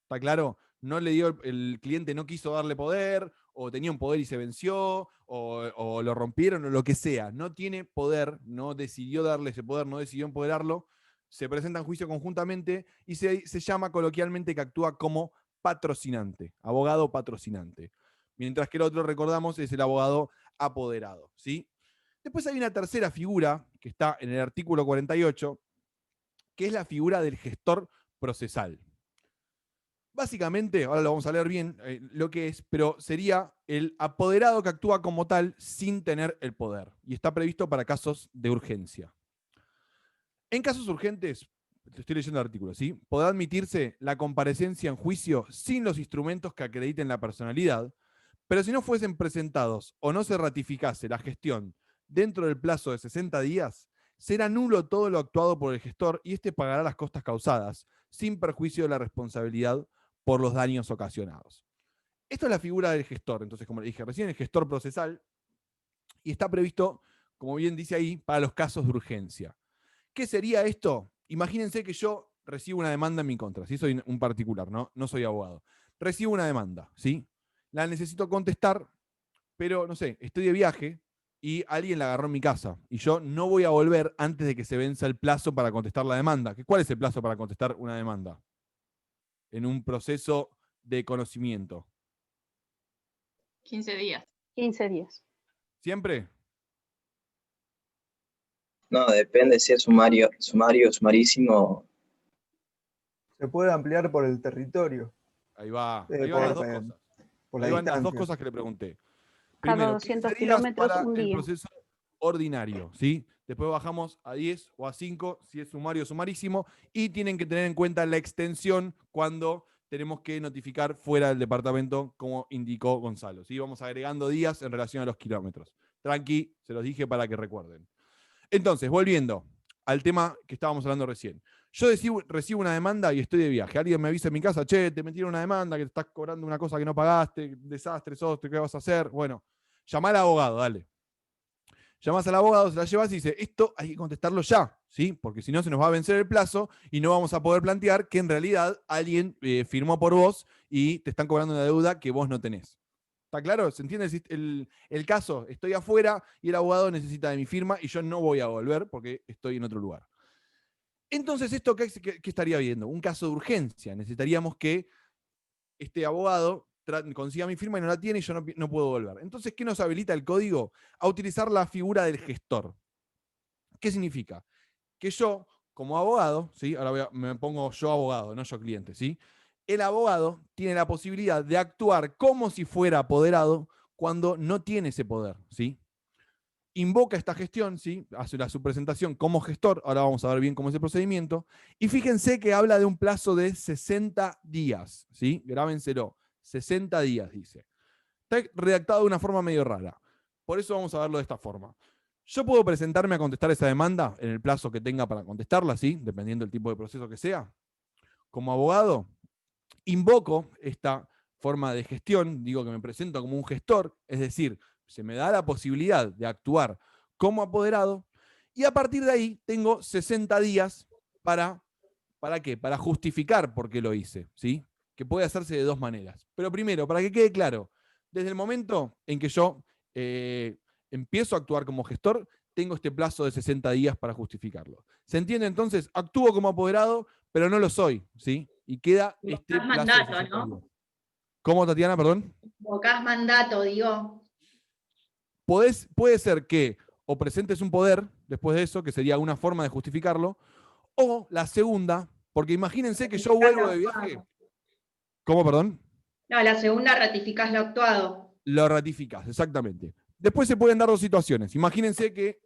¿Está claro? No le dio, el cliente no quiso darle poder, o tenía un poder y se venció, o lo rompieron, o lo que sea. No tiene poder, no decidió darle ese poder, no decidió empoderarlo, se presenta en juicio conjuntamente y se llama coloquialmente que actúa como patrocinante, abogado patrocinante. Mientras que el otro, recordamos, es el abogado apoderado, ¿sí? Después hay una tercera figura que está en el artículo 48, que es la figura del gestor procesal. Básicamente, ahora lo vamos a leer bien lo que es, pero sería el apoderado que actúa como tal sin tener el poder. Y está previsto para casos de urgencia. En casos urgentes, te estoy leyendo el artículo, ¿sí? Podrá admitirse la comparecencia en juicio sin los instrumentos que acrediten la personalidad, pero si no fuesen presentados o no se ratificase la gestión dentro del plazo de 60 días, será nulo todo lo actuado por el gestor y éste pagará las costas causadas, sin perjuicio de la responsabilidad por los daños ocasionados. Esto es la figura del gestor, entonces, como le dije recién, el gestor procesal, y está previsto, como bien dice ahí, para los casos de urgencia. ¿Qué sería esto? Imagínense que yo recibo una demanda en mi contra, ¿sí? Soy un particular, no soy abogado. Recibo una demanda, ¿sí? La necesito contestar, pero, no sé, estoy de viaje y alguien la agarró en mi casa, y yo no voy a volver antes de que se venza el plazo para contestar la demanda. ¿Cuál es el plazo para contestar una demanda en un proceso de conocimiento? 15 días. 15 días. ¿Siempre? No, depende si es sumario, sumarísimo. Se puede ampliar por el territorio. Ahí va. Ahí van las dos cosas. Ahí van las dos cosas que le pregunté. Cada Primero, 200 15 días kilómetros, para un el día. proceso ordinario, ¿sí? después bajamos a 10 o a 5 si es sumario o sumarísimo, y tienen que tener en cuenta la extensión cuando tenemos que notificar fuera del departamento, como indicó Gonzalo. ¿Sí? Vamos agregando días en relación a los kilómetros. Tranqui, se los dije para que recuerden. Entonces, volviendo al tema que estábamos hablando recién. Yo recibo una demanda y estoy de viaje. Alguien me avisa en mi casa, che, te metieron una demanda, que te estás cobrando una cosa que no pagaste, desastre, ¿qué vas a hacer? Bueno, llamá al abogado, dale. Llamás al abogado, se la llevas y dice, esto hay que contestarlo ya, ¿sí? Porque si no se nos va a vencer el plazo y no vamos a poder plantear que en realidad alguien firmó por vos y te están cobrando una deuda que vos no tenés. ¿Está claro? ¿Se entiende el caso? Estoy afuera y el abogado necesita de mi firma y yo no voy a volver porque estoy en otro lugar. Entonces, ¿esto qué estaría viendo? Un caso de urgencia. Necesitaríamos que este abogado consiga mi firma y no la tiene y yo no puedo volver. Entonces, ¿qué nos habilita el código? A utilizar la figura del gestor. ¿Qué significa? Que yo, como abogado, ¿sí? Ahora me pongo yo abogado, no yo cliente, ¿sí? El abogado tiene la posibilidad de actuar como si fuera apoderado cuando no tiene ese poder, ¿sí? Invoca esta gestión, ¿sí? Hace su presentación como gestor, ahora vamos a ver bien cómo es el procedimiento, y fíjense que habla de un plazo de 60 días, ¿sí? Grábenselo, 60 días, dice. Está redactado de una forma medio rara, por eso vamos a verlo de esta forma. Yo puedo presentarme a contestar esa demanda en el plazo que tenga para contestarla, ¿sí? Dependiendo del tipo de proceso que sea. Como abogado, invoco esta forma de gestión, digo que me presento como un gestor, es decir, se me da la posibilidad de actuar como apoderado, y a partir de ahí tengo 60 días ¿para qué? Para justificar por qué lo hice, ¿sí? Que puede hacerse de dos maneras. Pero primero, para que quede claro, desde el momento en que yo empiezo a actuar como gestor, tengo este plazo de 60 días para justificarlo. ¿Se entiende entonces? Actúo como apoderado, pero no lo soy, ¿sí? Y queda este plazo mandato, de 60 ¿no? días. ¿Cómo, Tatiana, perdón? Invocás mandato, digo. Puede ser que o presentes un poder después de eso, que sería una forma de justificarlo, o la segunda, porque imagínense que yo vuelvo de viaje. ¿Cómo, perdón? No, la segunda ratificás lo actuado. Lo ratificás, exactamente. Después se pueden dar dos situaciones. Imagínense que,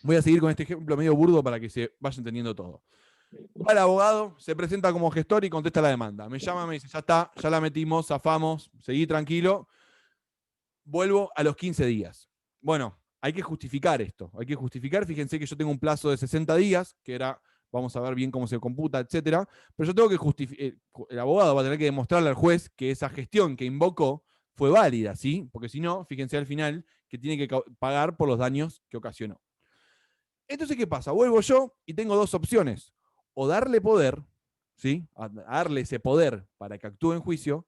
voy a seguir con este ejemplo medio burdo para que se vaya entendiendo todo. Va el abogado, se presenta como gestor y contesta la demanda. Me llama, me dice, ya está, ya la metimos, zafamos, seguí tranquilo. Vuelvo a los 15 días. Bueno, hay que justificar esto. Hay que justificar, fíjense que yo tengo un plazo de 60 días, que era, vamos a ver bien cómo se computa, etcétera. Pero yo tengo que justificar, el abogado va a tener que demostrarle al juez que esa gestión que invocó fue válida, ¿sí? Porque si no, fíjense al final que tiene que pagar por los daños que ocasionó. Entonces, ¿qué pasa? Vuelvo yo y tengo dos opciones. O darle poder, ¿sí? A darle ese poder para que actúe en juicio,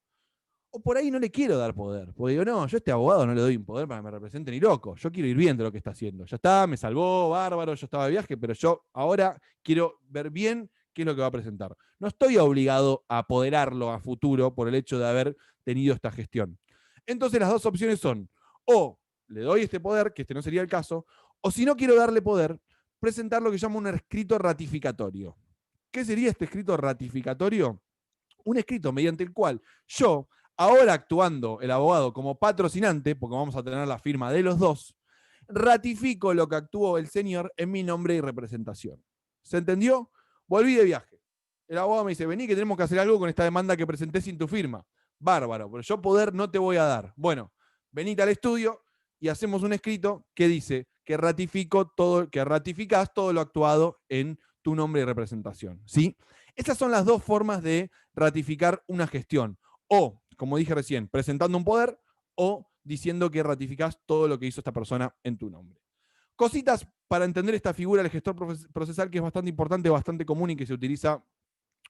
o por ahí no le quiero dar poder. Porque digo, no, yo a este abogado no le doy un poder para que me represente ni loco. Yo quiero ir viendo lo que está haciendo. Ya está, me salvó, bárbaro, yo estaba de viaje, pero yo ahora quiero ver bien qué es lo que va a presentar. No estoy obligado a apoderarlo a futuro por el hecho de haber tenido esta gestión. Entonces las dos opciones son, o le doy este poder, que este no sería el caso, o si no quiero darle poder, presentar lo que llamo un escrito ratificatorio. ¿Qué sería este escrito ratificatorio? Un escrito mediante el cual yo, ahora actuando el abogado como patrocinante, porque vamos a tener la firma de los dos, ratifico lo que actuó el señor en mi nombre y representación. ¿Se entendió? Volví de viaje. El abogado me dice, vení que tenemos que hacer algo con esta demanda que presenté sin tu firma. Bárbaro, pero yo poder no te voy a dar. Bueno, venite al estudio y hacemos un escrito que dice que ratificás todo lo actuado en tu nombre y representación, ¿sí? Estas son las dos formas de ratificar una gestión. O, como dije recién, presentando un poder, o diciendo que ratificás todo lo que hizo esta persona en tu nombre. Cositas para entender esta figura del gestor procesal, que es bastante importante, bastante común y que se utiliza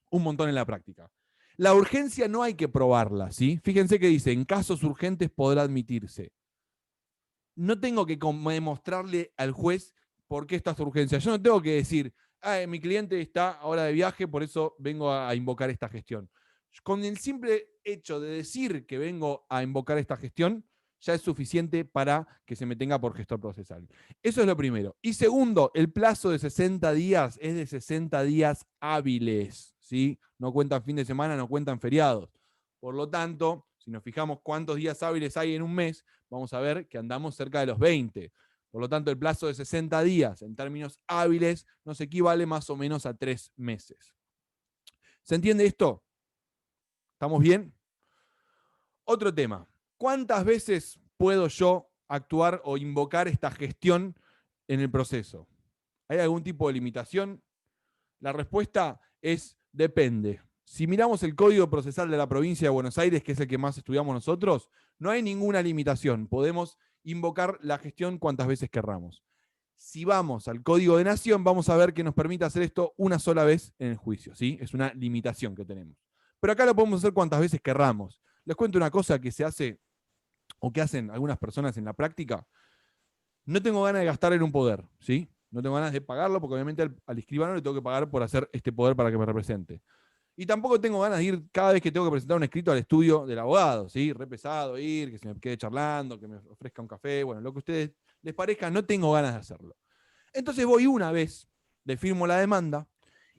un montón en la práctica. La urgencia no hay que probarla, ¿sí? Fíjense que dice, en casos urgentes podrá admitirse. No tengo que demostrarle al juez por qué esta es urgencia. Yo no tengo que decir, mi cliente está ahora de viaje, por eso vengo a invocar esta gestión. Con el simple hecho de decir que vengo a invocar esta gestión, ya es suficiente para que se me tenga por gestor procesal. Eso es lo primero. Y segundo, el plazo de 60 días es de 60 días hábiles, ¿sí? No cuentan fin de semana, no cuentan feriados. Por lo tanto, si nos fijamos cuántos días hábiles hay en un mes, vamos a ver que andamos cerca de los 20. Por lo tanto, el plazo de 60 días en términos hábiles nos equivale más o menos a 3 meses. ¿Se entiende esto? ¿Estamos bien? Otro tema. ¿Cuántas veces puedo yo actuar o invocar esta gestión en el proceso? ¿Hay algún tipo de limitación? La respuesta es depende. Si miramos el Código Procesal de la Provincia de Buenos Aires, que es el que más estudiamos nosotros, no hay ninguna limitación. Podemos invocar la gestión cuantas veces querramos. Si vamos al Código de Nación, vamos a ver que nos permite hacer esto una sola vez en el juicio, ¿sí? Es una limitación que tenemos. Pero acá lo podemos hacer cuantas veces querramos. Les cuento una cosa que se hace, o que hacen algunas personas en la práctica. No tengo ganas de gastar en un poder, ¿sí? No tengo ganas de pagarlo, porque obviamente al escribano le tengo que pagar por hacer este poder para que me represente. Y tampoco tengo ganas de ir cada vez que tengo que presentar un escrito al estudio del abogado, ¿sí? Re pesado ir, que se me quede charlando, que me ofrezca un café, bueno, lo que a ustedes les parezca, no tengo ganas de hacerlo. Entonces voy una vez, le firmo la demanda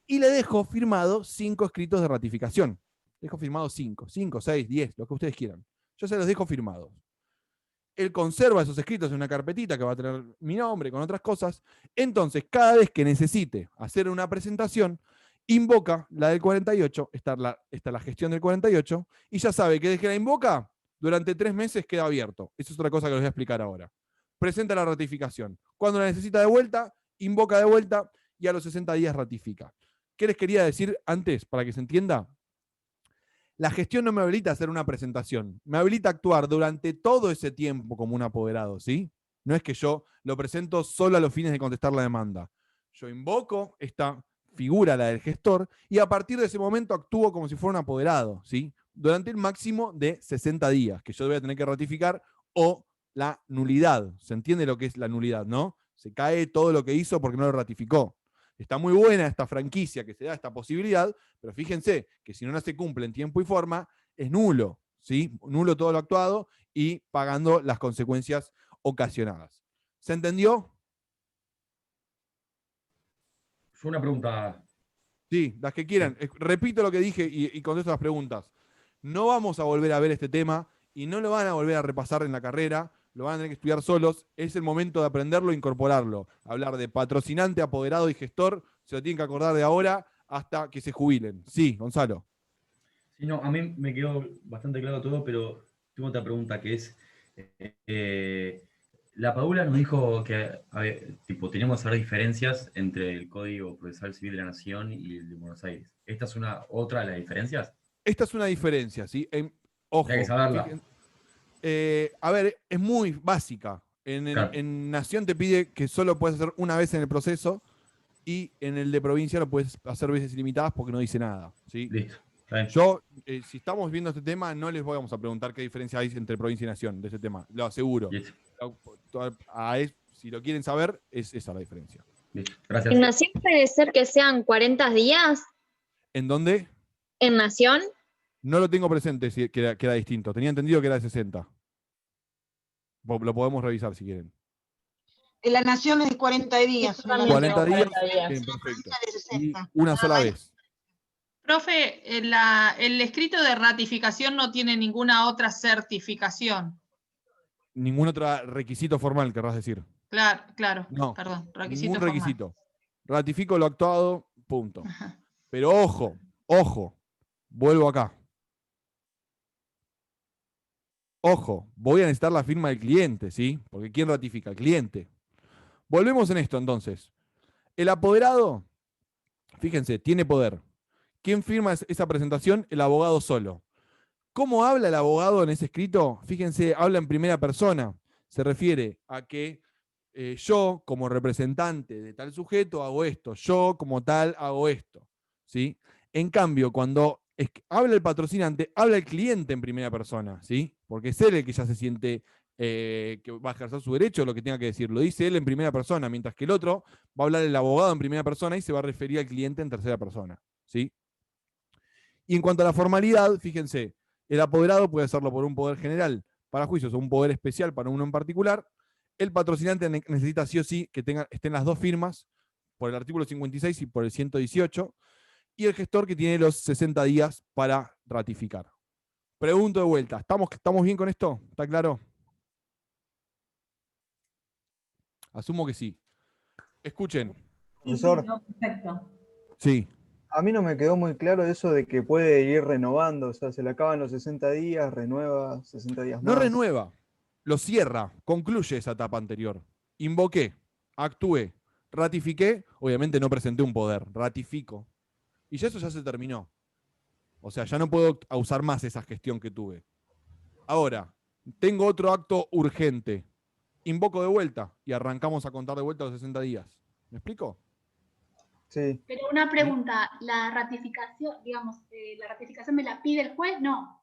y le dejo firmado 5 escritos de ratificación. Dejo firmado 5, 6, 10, lo que ustedes quieran. Yo se los dejo firmados. Él conserva esos escritos en una carpetita que va a tener mi nombre con otras cosas. Entonces, cada vez que necesite hacer una presentación, invoca la del 48, está la gestión del 48, y ya sabe que desde que la invoca, durante 3 meses queda abierto. Eso es otra cosa que les voy a explicar ahora. Presenta la ratificación. Cuando la necesita de vuelta, invoca de vuelta y a los 60 días ratifica. ¿Qué les quería decir antes para que se entienda? La gestión no me habilita a hacer una presentación, me habilita a actuar durante todo ese tiempo como un apoderado, ¿sí? No es que yo lo presento solo a los fines de contestar la demanda. Yo invoco esta figura, la del gestor, y a partir de ese momento actúo como si fuera un apoderado, ¿sí? Durante el máximo de 60 días, que yo voy a tener que ratificar, o la nulidad. ¿Se entiende lo que es la nulidad, no? Se cae todo lo que hizo porque no lo ratificó. Está muy buena esta franquicia que se da esta posibilidad, pero fíjense que si no se cumple en tiempo y forma, es nulo, ¿sí? Nulo todo lo actuado y pagando las consecuencias ocasionadas. ¿Se entendió? Yo una pregunta. Sí, las que quieran. Repito lo que dije y contesto las preguntas. No vamos a volver a ver este tema y no lo van a volver a repasar en la carrera. Lo van a tener que estudiar solos, es el momento de aprenderlo e incorporarlo. Hablar de patrocinante, apoderado y gestor, se lo tienen que acordar de ahora hasta que se jubilen. Sí, Gonzalo. Sí, no, a mí me quedó bastante claro todo, pero tengo otra pregunta que es, la Paula nos dijo que tipo, teníamos que hacer diferencias entre el Código Procesal Civil de la Nación y el de Buenos Aires. ¿Esta es otra de las diferencias? Esta es una diferencia, ¿sí? Ojo. Hay que saberla. A ver, es muy básica. Claro. En Nación te pide que solo puedes hacer una vez en el proceso y en el de provincia lo puedes hacer veces ilimitadas porque no dice nada, ¿sí? Listo. Yo, si estamos viendo este tema, no les vamos a preguntar qué diferencia hay entre provincia y nación de ese tema, lo aseguro. Listo. Si lo quieren saber, es esa la diferencia. Listo. Gracias. ¿En Nación puede ser que sean 40 días? ¿En dónde? ¿En Nación? No lo tengo presente si que era distinto. Tenía entendido que era de 60. Lo podemos revisar si quieren. En la Nación es de 40 días. 40 días. Bien, perfecto. Y una sola vez. Profe, el escrito de ratificación no tiene ninguna otra certificación. Ningún otro requisito formal, querrás decir. Claro, No, perdón, requisito ningún formal. requisito. Ratifico lo actuado, punto. Pero ojo, vuelvo acá. Ojo, voy a necesitar la firma del cliente, ¿sí? Porque ¿quién ratifica? El cliente. Volvemos en esto entonces. El apoderado, fíjense, tiene poder. ¿Quién firma esa presentación? El abogado solo. ¿Cómo habla el abogado en ese escrito? Fíjense, habla en primera persona. Se refiere a que yo, como representante de tal sujeto, hago esto. Yo, como tal, hago esto. ¿Sí? En cambio, cuando habla el patrocinante, habla el cliente en primera persona, ¿sí? Porque es él el que ya se siente que va a ejercer su derecho, lo que tenga que decir. Lo dice él en primera persona, mientras que el otro va a hablar el abogado en primera persona y se va a referir al cliente en tercera persona, ¿sí? Y en cuanto a la formalidad, fíjense, el apoderado puede hacerlo por un poder general para juicios o un poder especial para uno en particular. El patrocinante necesita sí o sí que estén las dos firmas por el artículo 56 y por el 118. Y el gestor que tiene los 60 días para ratificar. Pregunto de vuelta, ¿estamos bien con esto? ¿Está claro? Asumo que sí. Escuchen. Profesor, Perfecto. Sí. a mí no me quedó muy claro eso de que puede ir renovando, o sea, se le acaban los 60 días, renueva 60 días No más. renueva, lo cierra, concluye esa etapa anterior. Invoqué, actué, ratifiqué, obviamente no presenté un poder, ratifico. Y ya eso ya se terminó. O sea, ya no puedo usar más esa gestión que tuve. Ahora, tengo otro acto urgente. Invoco de vuelta y arrancamos a contar de vuelta los 60 días. ¿Me explico? Sí. Pero una pregunta, la ratificación, digamos, ¿la ratificación me la pide el juez? No,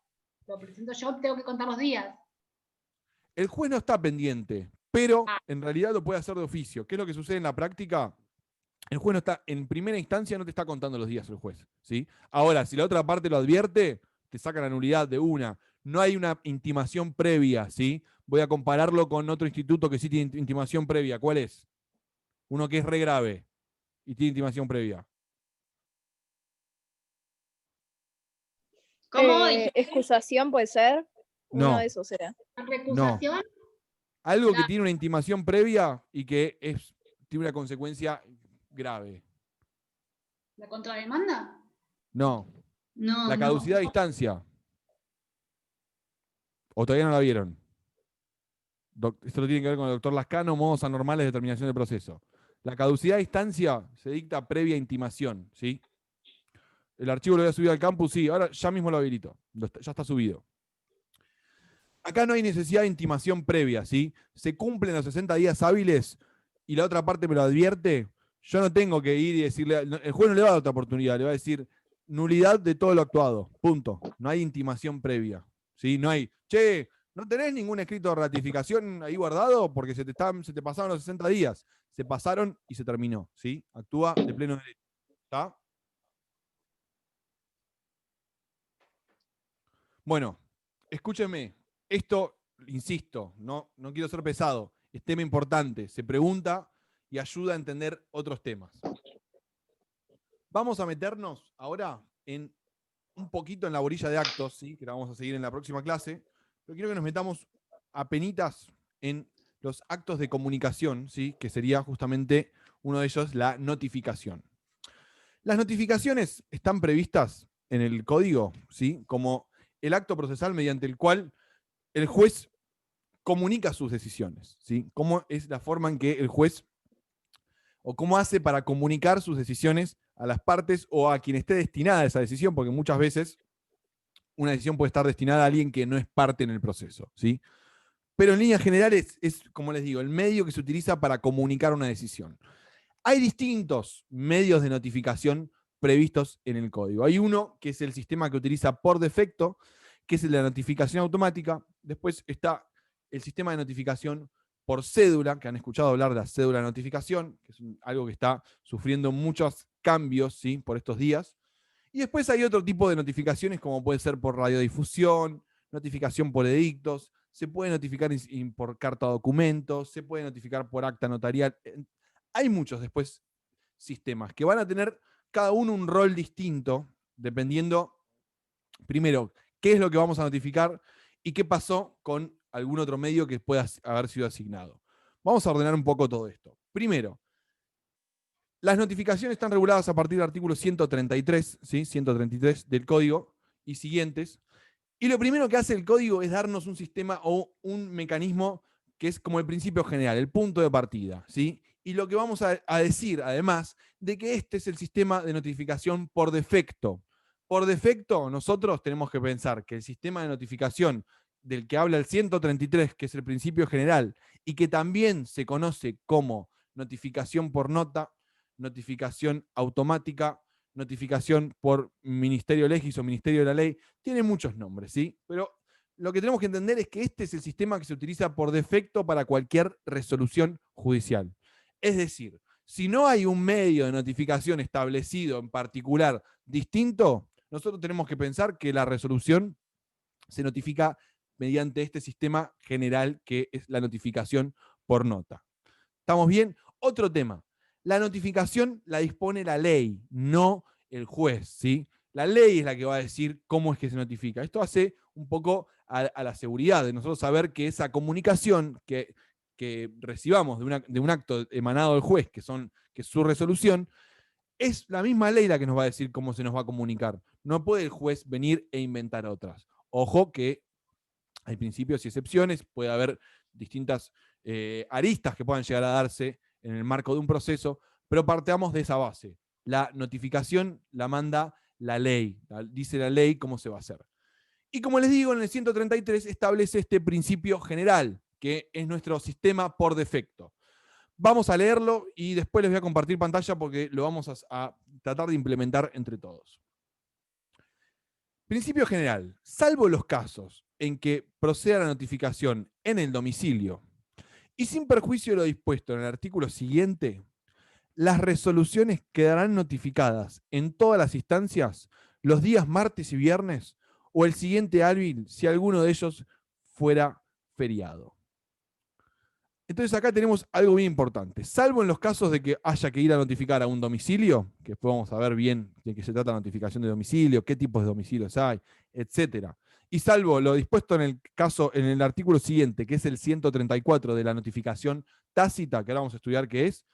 lo presento yo, tengo que contar los días. El juez no está pendiente, pero en realidad lo puede hacer de oficio. ¿Qué es lo que sucede en la práctica? El juez no está, en primera instancia no te está contando los días el juez, ¿sí? Ahora, si la otra parte lo advierte, te saca la nulidad de una. No hay una intimación previa, ¿sí? Voy a compararlo con otro instituto que sí tiene intimación previa. ¿Cuál es? Uno que es re grave y tiene intimación previa. ¿Cómo dijiste? Excusación puede ser. Uno No, de esos será. ¿Recusación? algo que La- tiene una intimación previa y que tiene una consecuencia grave. ¿La contrademanda? No, No, la no. caducidad a distancia. ¿O todavía no la vieron? Esto lo tiene que ver con el doctor Lascano, modos anormales de determinación del proceso. La caducidad a distancia se dicta previa intimación, ¿sí? El archivo lo voy a subir al campus, sí, ahora ya mismo lo habilito, ya está subido. Acá no hay necesidad de intimación previa, ¿sí? Se cumplen los 60 días hábiles y la otra parte me lo advierte, yo no tengo que ir y decirle, el juez no le va a dar otra oportunidad, le va a decir nulidad de todo lo actuado, punto. No hay intimación previa, ¿sí? No hay, che, ¿no tenés ningún escrito de ratificación ahí guardado? Porque se te pasaron los 60 días. Se pasaron y se terminó, ¿sí? Actúa de pleno derecho, ¿está? Bueno, escúcheme, esto, insisto, no quiero ser pesado, es tema importante, se pregunta y ayuda a entender otros temas. Vamos a meternos ahora en un poquito en la orilla de actos, ¿sí? Que la vamos a seguir en la próxima clase, pero quiero que nos metamos apenitas en los actos de comunicación, ¿sí? Que sería justamente uno de ellos la notificación. Las notificaciones están previstas en el código, ¿sí? Como el acto procesal mediante el cual el juez comunica sus decisiones, ¿sí? Cómo es la forma en que el juez, o cómo hace para comunicar sus decisiones a las partes o a quien esté destinada a esa decisión, porque muchas veces una decisión puede estar destinada a alguien que no es parte en el proceso, ¿sí? Pero en líneas generales es, como les digo, el medio que se utiliza para comunicar una decisión. Hay distintos medios de notificación previstos en el código. Hay uno que es el sistema que utiliza por defecto, que es el de la notificación automática. Después está el sistema de notificación por cédula, que han escuchado hablar de la cédula de notificación, que es algo que está sufriendo muchos cambios, ¿sí? Por estos días. Y después hay otro tipo de notificaciones, como puede ser por radiodifusión, notificación por edictos, se puede notificar por carta documentos, se puede notificar por acta notarial. Hay muchos después sistemas que van a tener cada uno un rol distinto, dependiendo, primero, qué es lo que vamos a notificar y qué pasó con algún otro medio que pueda haber sido asignado. Vamos a ordenar un poco todo esto. Primero, las notificaciones están reguladas a partir del artículo 133, ¿sí? 133 del código y siguientes. Y lo primero que hace el código es darnos un sistema o un mecanismo que es como el principio general, el punto de partida, ¿sí? Y lo que vamos a decir, además, de que este es el sistema de notificación por defecto. Por defecto, nosotros tenemos que pensar que el sistema de notificación del que habla el 133, que es el principio general, y que también se conoce como notificación por nota, notificación automática, notificación por Ministerio Legis o Ministerio de la Ley, tiene muchos nombres, ¿sí? Pero lo que tenemos que entender es que este es el sistema que se utiliza por defecto para cualquier resolución judicial. Es decir, si no hay un medio de notificación establecido en particular distinto, nosotros tenemos que pensar que la resolución se notifica mediante este sistema general que es la notificación por nota. ¿Estamos bien? Otro tema. La notificación la dispone la ley, no el juez, ¿sí? La ley es la que va a decir cómo es que se notifica. Esto hace un poco a la seguridad de nosotros saber que esa comunicación que que recibamos de un acto emanado del juez, que es su resolución, es la misma ley la que nos va a decir cómo se nos va a comunicar. No puede el juez venir e inventar otras. Ojo que hay principios y excepciones, puede haber distintas aristas que puedan llegar a darse en el marco de un proceso, pero partamos de esa base. La notificación la manda la ley, dice la ley cómo se va a hacer. Y como les digo, en el 133 establece este principio general, que es nuestro sistema por defecto. Vamos a leerlo y después les voy a compartir pantalla porque lo vamos a tratar de implementar entre todos. Principio general. Salvo los casos en que proceda la notificación en el domicilio y sin perjuicio de lo dispuesto en el artículo siguiente, las resoluciones quedarán notificadas en todas las instancias los días martes y viernes o el siguiente hábil si alguno de ellos fuera feriado. Entonces acá tenemos algo bien importante. Salvo en los casos de que haya que ir a notificar a un domicilio, que después vamos a ver bien de qué se trata la notificación de domicilio, qué tipos de domicilios hay, etc. Y salvo lo dispuesto en el artículo siguiente, que es el 134 de la notificación tácita, que ahora vamos a estudiar qué es,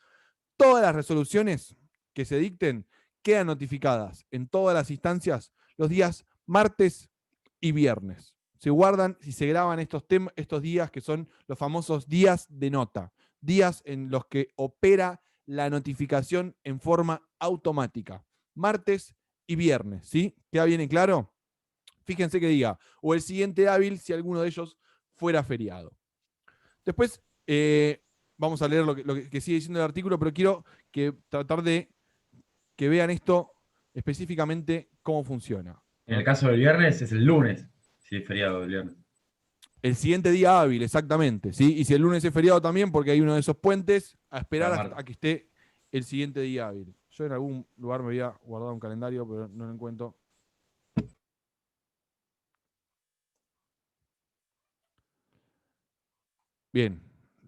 todas las resoluciones que se dicten quedan notificadas en todas las instancias los días martes y viernes. Se guardan y se graban estos días que son los famosos días de nota, días en los que opera la notificación en forma automática, martes y viernes, ¿sí? ¿Queda bien en claro? Fíjense que diga, o el siguiente hábil si alguno de ellos fuera feriado. Después vamos a leer lo que sigue diciendo el artículo, pero quiero tratar de que vean esto específicamente cómo funciona. En el caso del viernes es el lunes, si es feriado el viernes. El siguiente día hábil, exactamente, ¿sí? Y si el lunes es feriado también, porque hay uno de esos puentes, a esperar hasta que esté el siguiente día hábil. Yo en algún lugar me había guardado un calendario, pero no lo encuentro. Bien,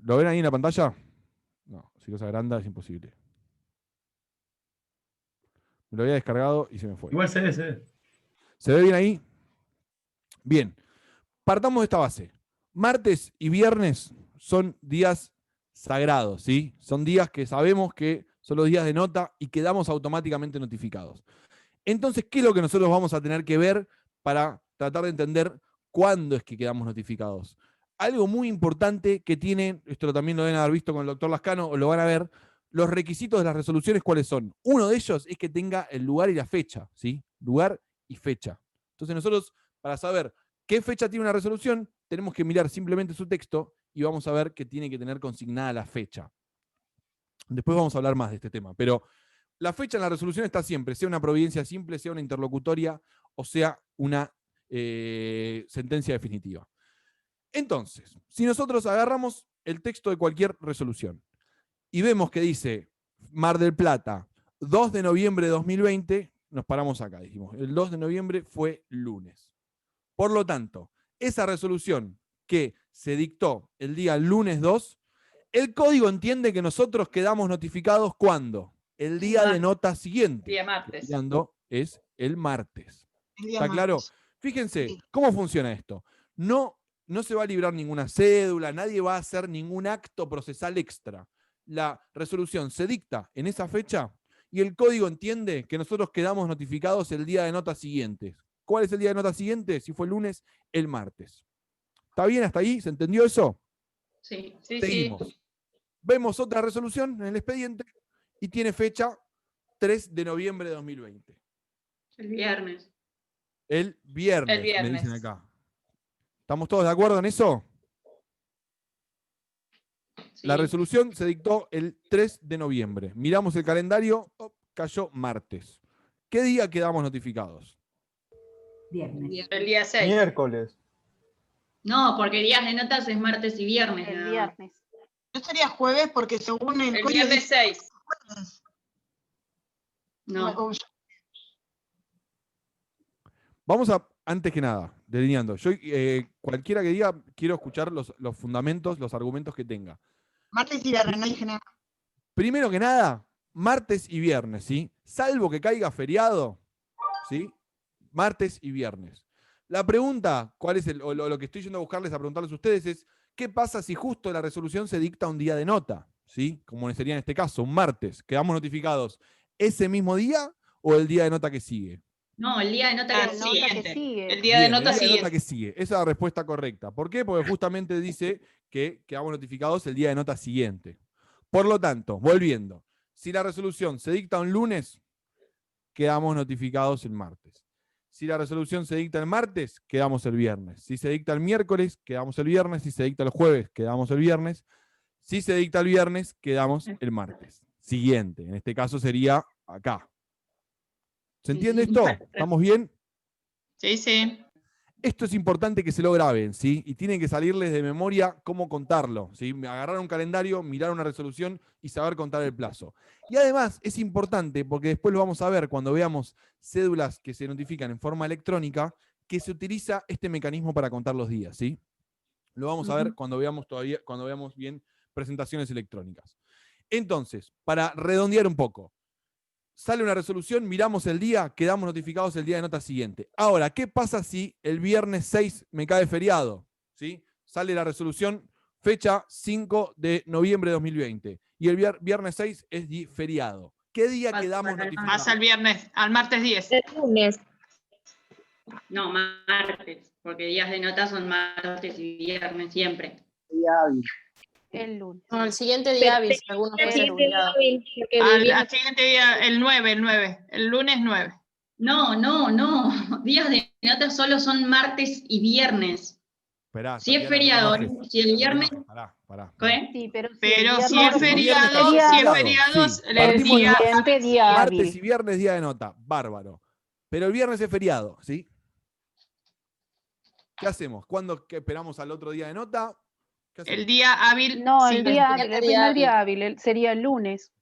¿lo ven ahí en la pantalla? No, si cosa grande es imposible. Me lo había descargado y se me fue. Igual se ve. ¿Se ve bien ahí? Bien. Partamos de esta base. Martes y viernes son días sagrados, ¿sí? Son días que sabemos que son los días de nota y quedamos automáticamente notificados. Entonces, ¿qué es lo que nosotros vamos a tener que ver para tratar de entender cuándo es que quedamos notificados? Algo muy importante que tienen, esto también lo deben haber visto con el doctor Lascano, o lo van a ver, los requisitos de las resoluciones, ¿cuáles son? Uno de ellos es que tenga el lugar y la fecha, ¿sí? Lugar y fecha. Entonces nosotros, para saber qué fecha tiene una resolución, tenemos que mirar simplemente su texto y vamos a ver que tiene que tener consignada la fecha. Después vamos a hablar más de este tema, pero la fecha en la resolución está siempre, sea una providencia simple, sea una interlocutoria o sea una sentencia definitiva. Entonces, si nosotros agarramos el texto de cualquier resolución y vemos que dice Mar del Plata, 2 de noviembre de 2020, nos paramos acá, dijimos, el 2 de noviembre fue lunes. Por lo tanto, esa resolución que se dictó el día lunes 2, el código entiende que nosotros quedamos notificados ¿cuándo? El día de nota siguiente. Día martes. Cuando es el martes. El día ¿Está claro? martes. Fíjense, Sí. ¿cómo funciona esto? No se va a librar ninguna cédula, nadie va a hacer ningún acto procesal extra. La resolución se dicta en esa fecha y el código entiende que nosotros quedamos notificados el día de nota siguiente. ¿Cuál es el día de nota siguiente? Si fue el lunes, el martes. ¿Está bien hasta ahí? ¿Se entendió eso? Sí. Seguimos. Vemos otra resolución en el expediente y tiene fecha 3 de noviembre de 2020. El viernes. El viernes, El viernes. me dicen acá. ¿Estamos todos de acuerdo en eso? Sí. La resolución se dictó el 3 de noviembre. Miramos el calendario, cayó martes. ¿Qué día quedamos notificados? Viernes. El día 6. Miércoles. No, porque días de notas es martes y viernes. El nada más. viernes. Yo sería jueves porque según el El código viernes dice 6. jueves. No. O- Vamos a, antes que nada, delineando. Yo, cualquiera que diga, quiero escuchar los fundamentos, los argumentos que tenga. Martes y viernes, no dije nada. Primero que nada, martes y viernes, ¿sí? Salvo que caiga feriado, ¿sí? Martes y viernes. La pregunta, ¿cuál es lo que estoy yendo a buscarles a preguntarles a ustedes es, ¿Qué pasa si justo la resolución se dicta un día de nota? ¿Sí? Como sería en este caso, un martes. ¿Quedamos notificados ese mismo día o el día de nota que sigue? No, el día de nota Ah, que siguiente. sigue. El día de Bien, nota el día de sigue. nota que sigue. Esa es la respuesta correcta. ¿Por qué? Porque justamente dice que quedamos notificados el día de nota siguiente. Por lo tanto, volviendo, si la resolución se dicta un lunes, quedamos notificados el martes. Si la resolución se dicta el martes, quedamos el viernes. Si se dicta el miércoles, quedamos el viernes. Si se dicta el jueves, quedamos el viernes. Si se dicta el viernes, quedamos el martes siguiente. En este caso sería acá. ¿Se entiende esto? ¿Estamos bien? Sí, sí. Esto es importante que se lo graben, ¿sí? Y tienen que salirles de memoria cómo contarlo, ¿sí? Agarrar un calendario, mirar una resolución y saber contar el plazo. Y además es importante, porque después lo vamos a ver cuando veamos cédulas que se notifican en forma electrónica, que se utiliza este mecanismo para contar los días, ¿sí? Lo vamos a ver cuando veamos bien presentaciones electrónicas. Entonces, para redondear un poco, sale una resolución, miramos el día, quedamos notificados el día de nota siguiente. Ahora, ¿qué pasa si el viernes 6 me cae feriado? ¿Sí? Sale la resolución, fecha 5 de noviembre de 2020. Y el viernes 6 es feriado. ¿Qué día quedamos notificados? Pasa el viernes, al martes 10. El lunes. No, martes, porque días de nota son martes y viernes siempre. El lunes. No, el siguiente día hábil, si alguno puede ser obligado. Al siguiente día, el 9. El lunes 9. No. Días de nota solo son martes y viernes. Esperá, Si es Tatiana, feriado, tenemos si el viernes. Pará. ¿Qué? Sí, pero Si es feriado, Sí, el partimos día siguiente día martes hábil. y viernes día de nota, bárbaro. Pero el viernes es feriado, ¿sí? ¿Qué hacemos? ¿Cuándo esperamos al otro día de nota? el día hábil. No, sí. el día hábil, el primer día hábil sería el lunes.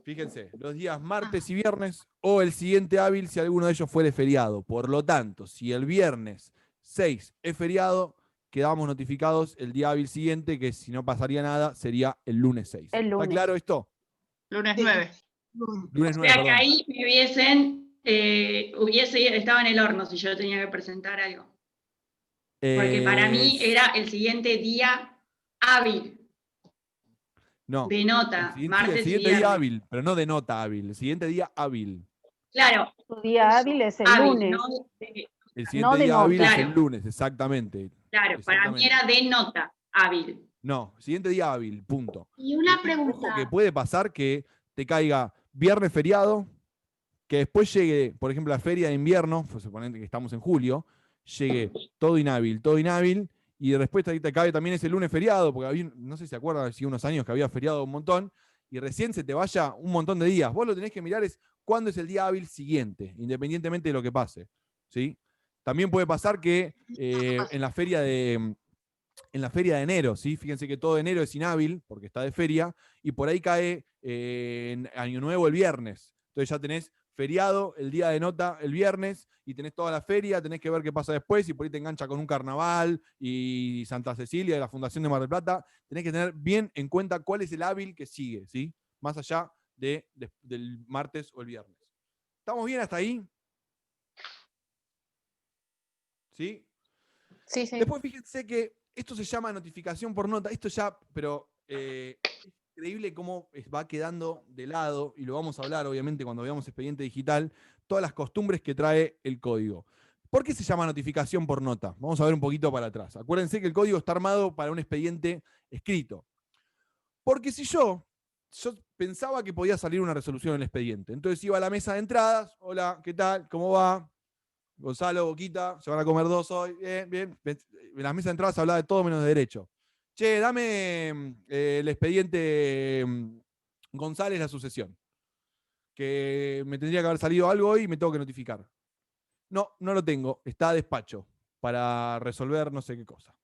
Fíjense, los días martes y viernes o el siguiente hábil si alguno de ellos fuere feriado. Por lo tanto, si el viernes 6 es feriado, quedamos notificados el día hábil siguiente, que si no pasaría nada, sería el lunes 6. El lunes. ¿Está claro esto? Lunes 9. Lunes O 9, sea que perdón. ahí estaba en el horno si yo tenía que presentar algo. Porque para mí era el siguiente día hábil. No, de nota, el martes y siguiente día viernes. hábil, pero no de nota hábil, el siguiente día hábil. Claro. Tu día hábil es el Hábil, lunes. no El siguiente de día nota. hábil es el Claro. lunes, exactamente. Claro, para mí era de nota hábil. No, siguiente día hábil, punto. Y una Ojo pregunta. que puede pasar que te caiga viernes feriado, que después llegue, por ejemplo, la feria de invierno, pues suponete que estamos en julio, llegue todo inhábil, y después te cae también ese lunes feriado, porque había, no sé si se acuerdan, hace unos años que había feriado un montón, y recién se te vaya un montón de días. Vos lo tenés que mirar es cuándo es el día hábil siguiente, independientemente de lo que pase, ¿sí? También puede pasar que en la feria de enero, ¿sí? Fíjense que todo enero es inhábil, porque está de feria, y por ahí cae en Año Nuevo el viernes. Entonces ya tenés feriado el día de nota el viernes, y tenés toda la feria, tenés que ver qué pasa después, y por ahí te engancha con un carnaval, y Santa Cecilia, de la Fundación de Mar del Plata. Tenés que tener bien en cuenta cuál es el hábil que sigue, ¿sí? Más allá del martes o el viernes. ¿Estamos bien hasta ahí? ¿Sí? Sí, sí. Después fíjense que esto se llama notificación por nota. Esto ya, pero es increíble cómo va quedando de lado, y lo vamos a hablar obviamente cuando veamos expediente digital, todas las costumbres que trae el código. ¿Por qué se llama notificación por nota? Vamos a ver un poquito para atrás. Acuérdense que el código está armado para un expediente escrito. Porque si yo pensaba que podía salir una resolución en el expediente, entonces iba a la mesa de entradas, hola, ¿qué tal? ¿Cómo va? Gonzalo, Boquita, se van a comer 2 hoy, bien. En las mesas de entradas se hablaba de todo menos de derecho. Che, dame el expediente González, la sucesión. Que me tendría que haber salido algo hoy y me tengo que notificar. No lo tengo, está a despacho para resolver no sé qué cosa.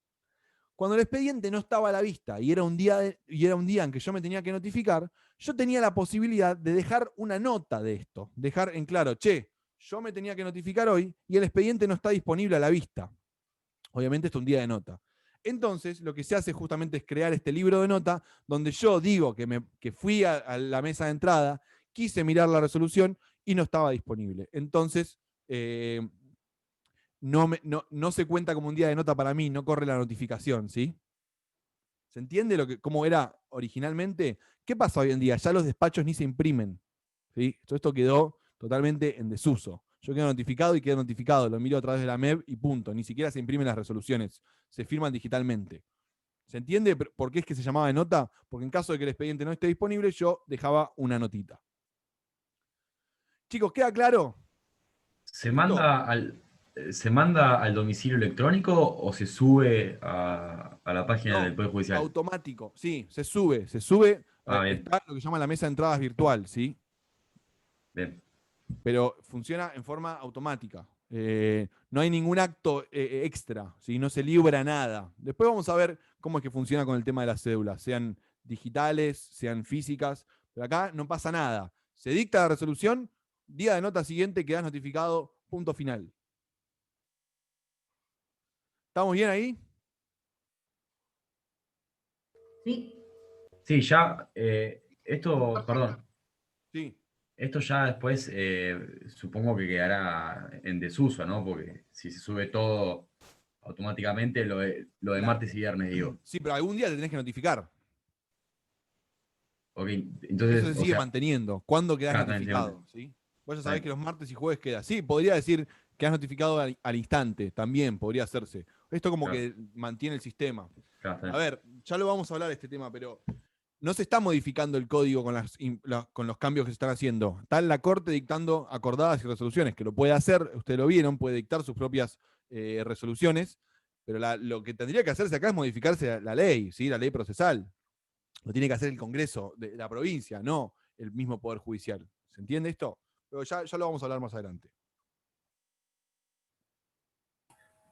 Cuando el expediente no estaba a la vista y era un día en que yo me tenía que notificar, yo tenía la posibilidad de dejar una nota de esto, dejar en claro, che, yo me tenía que notificar hoy y el expediente no está disponible a la vista. Obviamente esto es un día de nota. Entonces, lo que se hace justamente es crear este libro de nota donde yo digo que fui a la mesa de entrada, quise mirar la resolución y no estaba disponible. Entonces, no se cuenta como un día de nota para mí, no corre la notificación, ¿sí? ¿Se entiende cómo era originalmente? ¿Qué pasa hoy en día? Ya los despachos ni se imprimen. ¿Sí? Todo esto quedó totalmente en desuso. Yo quedo notificado y quedo notificado, lo miro a través de la MEB y punto. Ni siquiera se imprimen las resoluciones, se firman digitalmente. ¿Se entiende por qué es que se llamaba de nota? Porque en caso de que el expediente no esté disponible, yo dejaba una notita. Chicos, ¿queda claro? ¿Se manda al domicilio electrónico o se sube a la página del Poder Judicial? Automático, sí, se sube. Bien. Está lo que llama la mesa de entradas virtual, ¿sí? Bien. Pero funciona en forma automática. No hay ningún acto extra, ¿sí? No se libra nada. Después vamos a ver cómo es que funciona con el tema de las cédulas, sean digitales, sean físicas, pero acá no pasa nada. Se dicta la resolución, día de nota siguiente quedás notificado, punto final. ¿Estamos bien ahí? Sí. Sí, ya, perdón. Sí. Esto ya después supongo que quedará en desuso, ¿no? Porque si se sube todo automáticamente, lo de martes y viernes, digo. Sí, pero algún día te tenés que notificar. Ok, entonces, eso se sigue manteniendo. ¿Cuándo quedás notificado? ¿Sí? Vos ya sabés que los martes y jueves queda. Sí, podría decir que has notificado al instante, también podría hacerse. Esto como que mantiene el sistema. A ver, ya lo vamos a hablar de este tema, pero no se está modificando el código con los cambios que se están haciendo. Está en la Corte dictando acordadas y resoluciones, que lo puede hacer, ustedes lo vieron, puede dictar sus propias resoluciones, pero lo que tendría que hacerse acá es modificarse la ley, ¿sí? La ley procesal. Lo tiene que hacer el Congreso de la provincia, no el mismo Poder Judicial. ¿Se entiende esto? Pero ya lo vamos a hablar más adelante.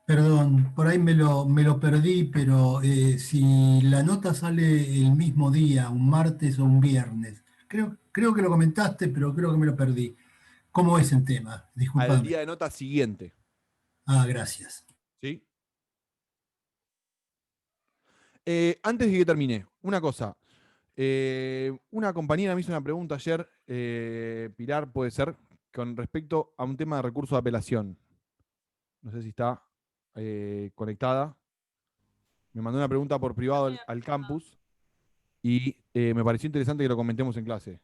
Perdón, por ahí me lo perdí, pero si la nota sale el mismo día, un martes o un viernes, creo que lo comentaste, pero creo que me lo perdí. ¿Cómo es el tema? Disculpame. Al día de nota siguiente. Ah, gracias. ¿Sí? Antes de que termine, una cosa. Una compañera me hizo una pregunta ayer, Pilar, puede ser, con respecto a un tema de recurso de apelación. No sé si está conectada. Me mandó una pregunta por privado al campus y me pareció interesante que lo comentemos en clase.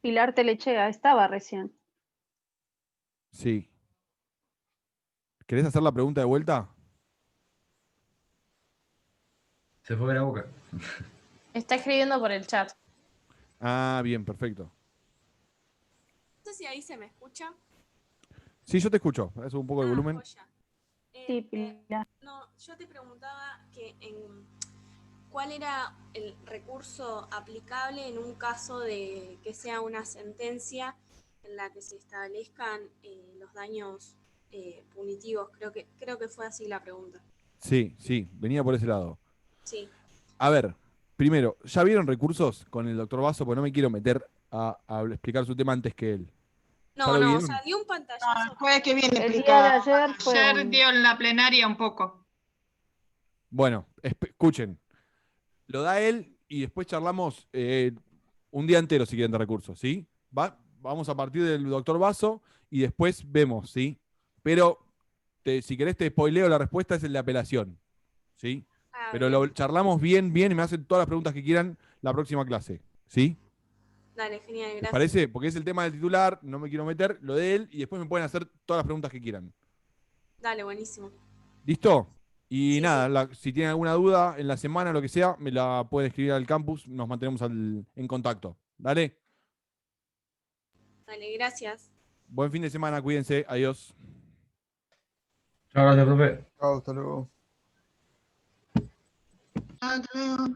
Pilar Telechea, estaba recién. Sí. ¿Querés hacer la pregunta de vuelta? Se fue de la boca. Está escribiendo por el chat. Ah, bien, perfecto. No sé si ahí se me escucha. Sí, yo te escucho. Eso un poco de volumen. Joya. Sí, Pilar. No, yo te preguntaba cuál era el recurso aplicable en un caso de que sea una sentencia en la que se establezcan los daños punitivos. Creo que fue así la pregunta. Sí, venía por ese lado. Sí. A ver, primero, ¿ya vieron recursos con el doctor Basso? Porque no me quiero meter a explicar su tema antes que él. No, o sea, dio un pantallazo. El jueves que viene El día de ayer fue... Ayer dio en la plenaria un poco. Bueno, escuchen. Lo da él y después charlamos un día entero si quieren de recursos, ¿sí? Vamos a partir del doctor Basso y después vemos, ¿sí? Pero si querés te spoileo, la respuesta es el de apelación, ¿sí? Pero lo charlamos bien y me hacen todas las preguntas que quieran la próxima clase, ¿sí? Dale, genial, gracias. ¿Les parece? Porque es el tema del titular, no me quiero meter, lo de él, y después me pueden hacer todas las preguntas que quieran. Dale, buenísimo. ¿Listo? Y nada, si tienen alguna duda en la semana o lo que sea, me la pueden escribir al campus, nos mantenemos en contacto. ¿Dale? Dale, gracias. Buen fin de semana, cuídense, adiós. Chao, gracias, profe. Chao, hasta luego. Hasta luego.